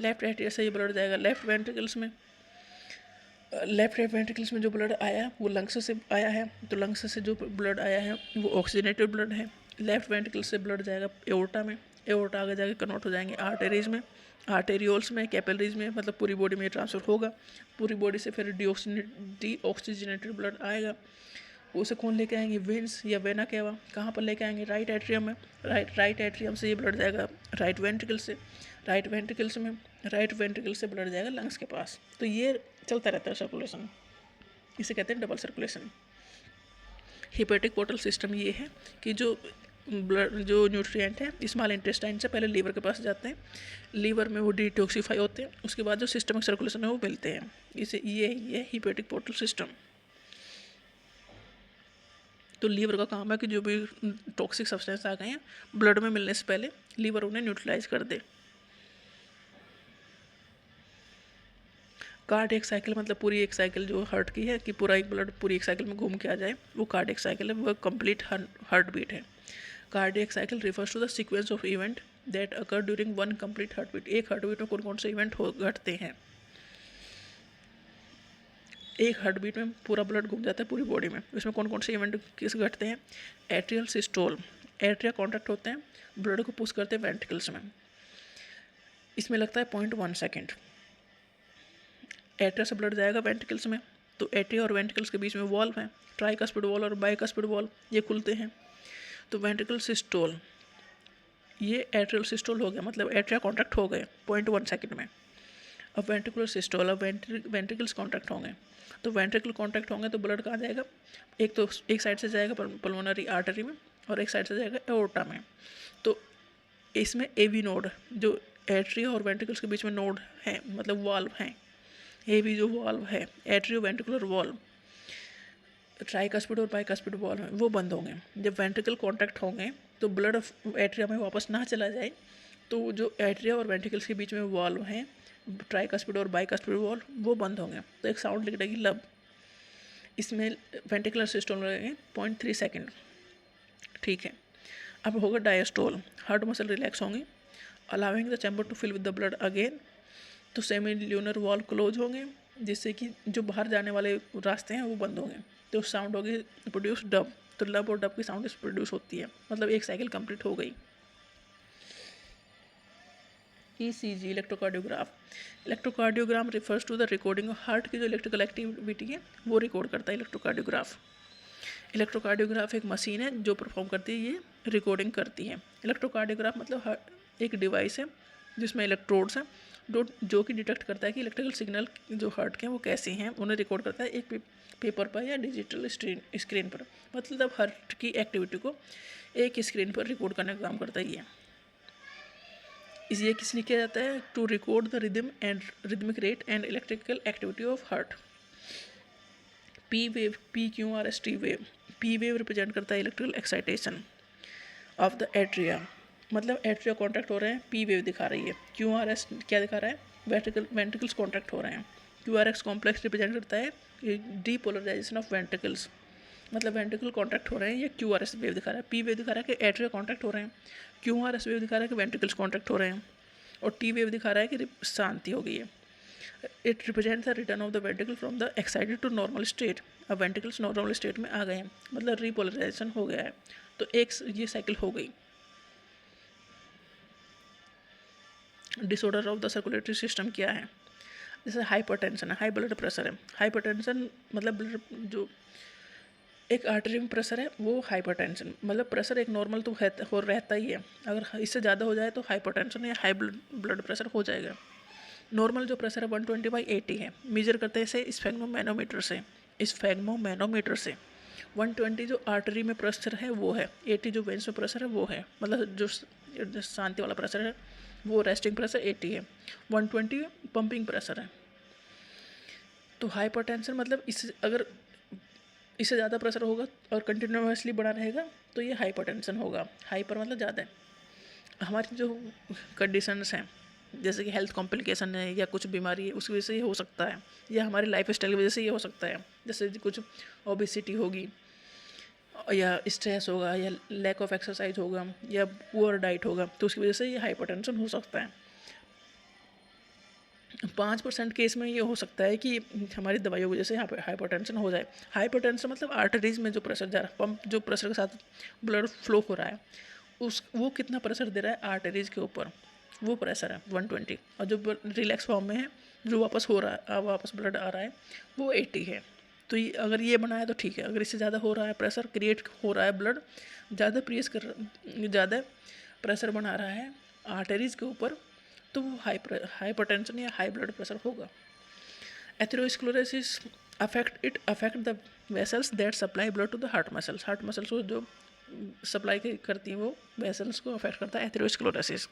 लेफ्ट एट्रिया से ये ब्लड जाएगा लेफ्ट वेंट्रिकल्स में। लेफ्ट वेंट्रिकल्स में जो ब्लड आया वो लंग्स से आया है, तो लंग्स से जो ब्लड आया है वो ऑक्सीजनेटेड ब्लड है। लेफ्ट वेंट्रिकल से ब्लड जाएगा एओर्टा में, एओर्टा आगे जाके कन्वर्ट हो जाएंगे आर्टेरीज में, आर्टेरियोल्स में, कैपिलरीज में, मतलब पूरी बॉडी में ट्रांसफर होगा। पूरी बॉडी से फिर डीऑक्सीजनेटेड ब्लड आएगा, उसे कौन लेके आएंगे, वेन्स या वेना केवा, कहाँ पर लेके आएंगे, राइट एट्रियम में। राइट एट्रियम से ये ब्लड जाएगा राइट वेंट्रिकल से, राइट वेंट्रिकल से ब्लड जाएगा लंग्स के पास। तो ये चलता रहता है सर्कुलेशन, इसे कहते हैं double circulation. Hepatic portal system ये है कि जो ब्लड, जो न्यूट्रिएंट है स्मॉल इंटेस्टाइन से पहले लीवर के पास जाते हैं, लीवर में वो डिटॉक्सिफाई होते हैं, उसके बाद जो सिस्टमिक सर्कुलेशन है वो मिलते हैं। इसे ये हिपेटिक पोर्टल सिस्टम। तो लीवर का काम है कि जो भी टॉक्सिक सब्सटेंस आ गए हैं ब्लड में मिलने से पहले लीवर उन्हें न्यूट्रलाइज कर दे। कार्डियक साइकिल मतलब पूरी एक साइकिल जो हार्ट की है कि पूरा एक ब्लड पूरी एक साइकिल में घूम के आ जाए, वो कार्डियक साइकिल है, वो कंप्लीट हार्ट बीट है। Cardiac cycle refers to the sequence of event that occur during one complete heart beat. एक हार्ट बीट में कौन कौन से इवेंट घटते हैं, एक हार्ट बीट में पूरा ब्लड घूम जाता है पूरी बॉडी में, इसमें कौन कौन से इवेंट किस घटते हैं, एट्रियल सिस्टोल, एट्रिया कॉन्ट्रैक्ट होते हैं, ब्लड को पुश करते हैं वेंट्रिकल्स में, इसमें लगता है 0.1 सेकेंड। एट्रिया से ब्लड जाएगा वेंट्रिकल्स में, तो एट्रिया और वेंट्रिकल्स के बीच में वॉल्व है, ट्राइकस्पिड वॉल्व और बाइकस्पिड वॉल्व, ये खुलते हैं। तो वेंट्रिकल सिस्टोल, ये एट्रियल सिस्टोल हो गया, मतलब एट्रिया कॉन्ट्रैक्ट हो गए 0.1 सेकेंड में। अब वेंट्रिकुलर सिस्टोल, अब वेंट्रिकल्स कॉन्ट्रैक्ट होंगे, तो वेंट्रिकल कॉन्ट्रैक्ट होंगे तो ब्लड कहाँ जाएगा, एक साइड से जाएगा पल्मोनरी आर्टरी में और एक साइड से जाएगा एओर्टा में। तो इसमें एवी नोड, जो एट्रिया और वेंट्रिकल्स के बीच में नोड है, मतलब वॉल्व हैं, एवी जो वॉल्व है एट्रियो वेंट्रिकुलर वॉल्व, ट्राइकस्पिड और बाइकस्पिड वॉल्व हैं, वो बंद होंगे। जब वेंट्रिकल कॉन्ट्रैक्ट होंगे तो ब्लड एट्रिया में वापस ना चला जाए, तो जो एट्रिया और वेंट्रिकल्स के बीच में वॉल्व हैं ट्राइकस्पिड और बाइकस्पिड वॉल्व, वो बंद होंगे, तो एक साउंड निकलेगी लब। इसमें वेंट्रिकुलर सिस्टोल लगेंगे 0.3 सेकेंड, ठीक है। अब होगा डायस्टोल, हार्ट मसल रिलैक्स होंगे, allowing the chamber to fill with the blood again, तो सेमी ल्यूनर वॉल्व क्लोज होंगे, जिससे कि जो बाहर जाने वाले रास्ते हैं वो बंद होंगे, तो साउंड होगी प्रोड्यूस डब, तो लब और डब की साउंड प्रोड्यूस होती है, मतलब एक साइकिल कंप्लीट हो गई। ECG electrocardiograph, electrocardiogram refers to the recording of heart की जो इलेक्ट्रिकल एक्टिविटी है वो रिकॉर्ड करता है इलेक्ट्रोकार्डियोग्राफ। इलेक्ट्रोकार्डियोग्राफ एक मशीन है जो परफॉर्म करती है, ये रिकॉर्डिंग करती है। इलेक्ट्रोकार्डियोग्राफ मतलब एक डिवाइस है जिसमें इलेक्ट्रोड्स हैं जो कि डिटेक्ट करता है कि इलेक्ट्रिकल सिग्नल जो हार्ट के हैं वो कैसे हैं, उन्हें रिकॉर्ड करता है एक पेपर पर या डिजिटल स्क्रीन पर। मतलब हार्ट की एक्टिविटी को एक स्क्रीन पर रिकॉर्ड करने का काम करता है ये। ये किसने किया जाता है? To record the rhythm and rhythmic rate and electrical activity of heart. P wave, P Q R S T wave. P wave represent करता है electrical excitation of the atria, मतलब एट्रिया कॉन्ट्रैक्ट हो रहे हैं, पी वेव दिखा रही है। Q R S क्या दिखा रहा है? वेंट्रिकल्स कॉन्ट्रैक्ट हो रहे हैं। Q R x complex represent करता है डीपोलराइजेशन ऑफ वेंट्रिकल्स, मतलब वेंट्रिकल कॉन्ट्रैक्ट हो रहे हैं। ये क्यू आर एस वेव दिखा रहा है। पी वेव दिखा रहा है कि एट्रिया कॉन्ट्रैक्ट हो रहे हैं। क्यू आर एस वेव दिखा रहा है कि वेंट्रिकल्स कॉन्ट्रैक्ट हो रहे हैं। और टी वेव दिखा रहा है कि शांति हो गई है। It represent the return of the ventricle from the excited to normal state. अब वेंट्रिकल्स नॉर्मल स्टेट में आ गए हैं, मतलब रीपोलराइजेशन हो गया है। तो एक ये साइकिल हो गई। Disorder of the circulatory system क्या है? जैसे हाइपरटेंशन है, हाई ब्लड प्रेशर है। हाइपरटेंशन मतलब ब्लड जो एक आर्टरी में प्रेशर है वो हाइपरटेंशन, मतलब प्रेशर एक नॉर्मल तो हो रहता ही है, अगर इससे ज़्यादा हो जाए तो हाइपरटेंशन या हाई ब्लड प्रेशर हो जाएगा। नॉर्मल जो प्रेशर है 120/80 है। मेजर करते हैं इसे स्फेग्मोमैनोमीटर से। 120 जो आर्टरी में प्रेशर है वो है, 80 जो वेंस में प्रेशर है वो है, मतलब जो शांति वाला प्रेशर है वो रेस्टिंग प्रेशर 80 है। 120 पंपिंग प्रेशर है। तो हाइपरटेंशन मतलब अगर इससे ज़्यादा प्रेशर होगा और कंटिन्यूसली बना रहेगा तो ये हाइपरटेंशन होगा। हाइपर मतलब ज़्यादा है। हमारी जो कंडीशंस हैं जैसे कि हेल्थ कॉम्प्लिकेशन है या कुछ बीमारी है उसकी वजह से ये हो सकता है, या हमारी लाइफ स्टाइल की वजह से ये हो सकता है। जैसे कुछ ओबेसिटी होगी या स्ट्रेस होगा या लैक ऑफ एक्सरसाइज होगा या पुअर डाइट होगा तो उसकी वजह से ये हाइपरटेंशन हो सकता है। 5% केस में ये हो सकता है कि हमारी दवाइयों की वजह से यहाँ पर हाइपरटेंशन हो जाए। हाइपरटेंशन मतलब आर्टरीज में जो प्रेशर जा रहा है, पंप जो प्रेशर के साथ ब्लड फ्लो हो रहा है वो कितना प्रेशर दे रहा है आर्टरीज के ऊपर, वो प्रेशर है 120। और जो रिलैक्स फॉर्म में है जो वापस हो रहा है, वापस ब्लड आ रहा है वो 80 है। तो अगर ये बना है तो ठीक है। अगर इससे ज़्यादा हो रहा है, प्रेशर क्रिएट हो रहा है, ब्लड ज़्यादा प्रेशर बना रहा है आर्टरीज के ऊपर तो वो हाइपरटेंशन या हाई ब्लड प्रेशर होगा। Atherosclerosis affect the vessels that supply blood to the heart muscles. Heart muscles को जो सप्लाई करती हैं वो वेसल्स को अफेक्ट करता है एथेरोस्क्लेरोसिस।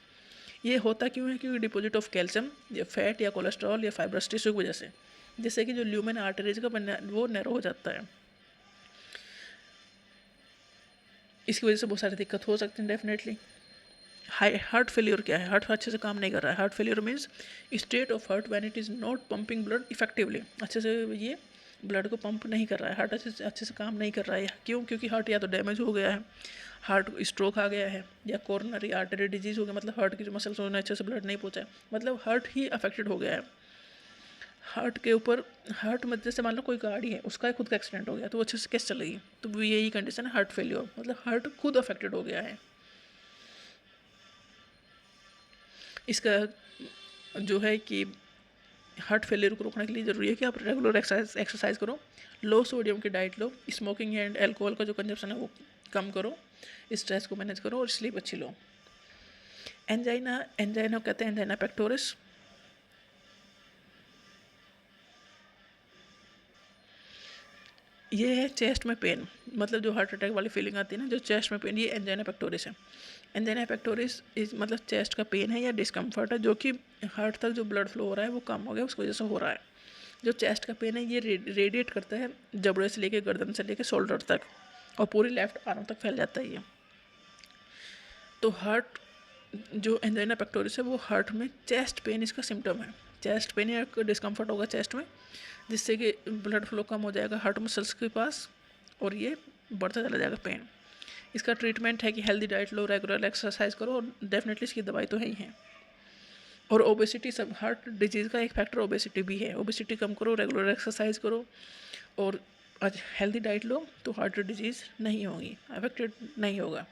ये होता क्यों है? क्योंकि डिपॉजिट ऑफ कैल्शियम या फैट या कोलेस्ट्रॉल या फाइब्रस टिश्यू की वजह से, जिससे कि जो ल्यूमेन आर्टरीज का वो नैरो हो जाता है। इसकी वजह से बहुत सारी दिक्कत हो सकती है डेफिनेटली। हार्ट फेलियर क्या है? हार्ट अच्छे से काम नहीं कर रहा है। Heart failure means state of heart when it is not pumping blood effectively. अच्छे से ये ब्लड को पंप नहीं कर रहा है, हार्ट अच्छे से काम नहीं कर रहा है। क्यों? क्योंकि हार्ट या तो डैमेज हो गया है, हार्ट स्ट्रोक आ गया है, या कोरोनरी आर्टरी डिजीज़ हो गया, मतलब हार्ट की जो मसल्स उन्हें अच्छे से ब्लड नहीं पहुँचा, मतलब हार्ट ही अफेक्टेड हो गया है। हार्ट के ऊपर हार्ट में जैसे मान लो कोई गाड़ी है उसका खुद का एक्सीडेंट हो गया तो वो अच्छे से कैसे चलेगी? तो यही कंडीशन है हार्ट फेलियर, मतलब हार्ट खुद अफेक्टेड हो गया है। इसका जो है कि हार्ट फेलियर को रोकने के लिए ज़रूरी है कि आप रेगुलर एक्सरसाइज करो, लो सोडियम की diet low, smoking and alcohol का जो कंजप्शन है वो कम करो, स्ट्रेस को मैनेज करो और स्लीप अच्छी लो। एंजाइना कहते हैं एंजाइना पेक्टोरिस। ये है चेस्ट में पेन, मतलब जो हार्ट अटैक वाली फीलिंग आती है ना, जो चेस्ट में पेन, ये एंजाइना पेक्टोरिस है। एंजाइना पेक्टोरिस मतलब चेस्ट का पेन है या डिस्कम्फर्ट है जो कि हार्ट तक जो ब्लड फ्लो हो रहा है वो कम हो गया उसकी वजह से हो रहा है। जो चेस्ट का पेन है ये रेडिएट करता है जबड़े से लेके गर्दन से लेके शोल्डर तक और पूरी लेफ्ट आर्म तक फैल जाता है ये। तो हार्ट जो एंजाइना पेक्टोरिस है वो हार्ट में चेस्ट पेन इसका सिम्टम है। चेस्ट पेन या डिस्कम्फर्ट होगा चेस्ट में जिससे कि ब्लड फ्लो कम हो जाएगा हार्ट मसल्स के पास और ये बढ़ता चला जाएगा पेन। इसका ट्रीटमेंट है कि हेल्दी डाइट लो, रेगुलर एक्सरसाइज करो और डेफिनेटली इसकी दवाई तो है ही है। और ओबेसिटी सब हार्ट डिजीज़ का एक फैक्टर ओबेसिटी भी है। ओबेसिटी कम करो, रेगुलर एक्सरसाइज करो और आज हेल्दी डाइट लो तो हार्ट डिजीज़ नहीं होगी, अफेक्टेड नहीं होगा।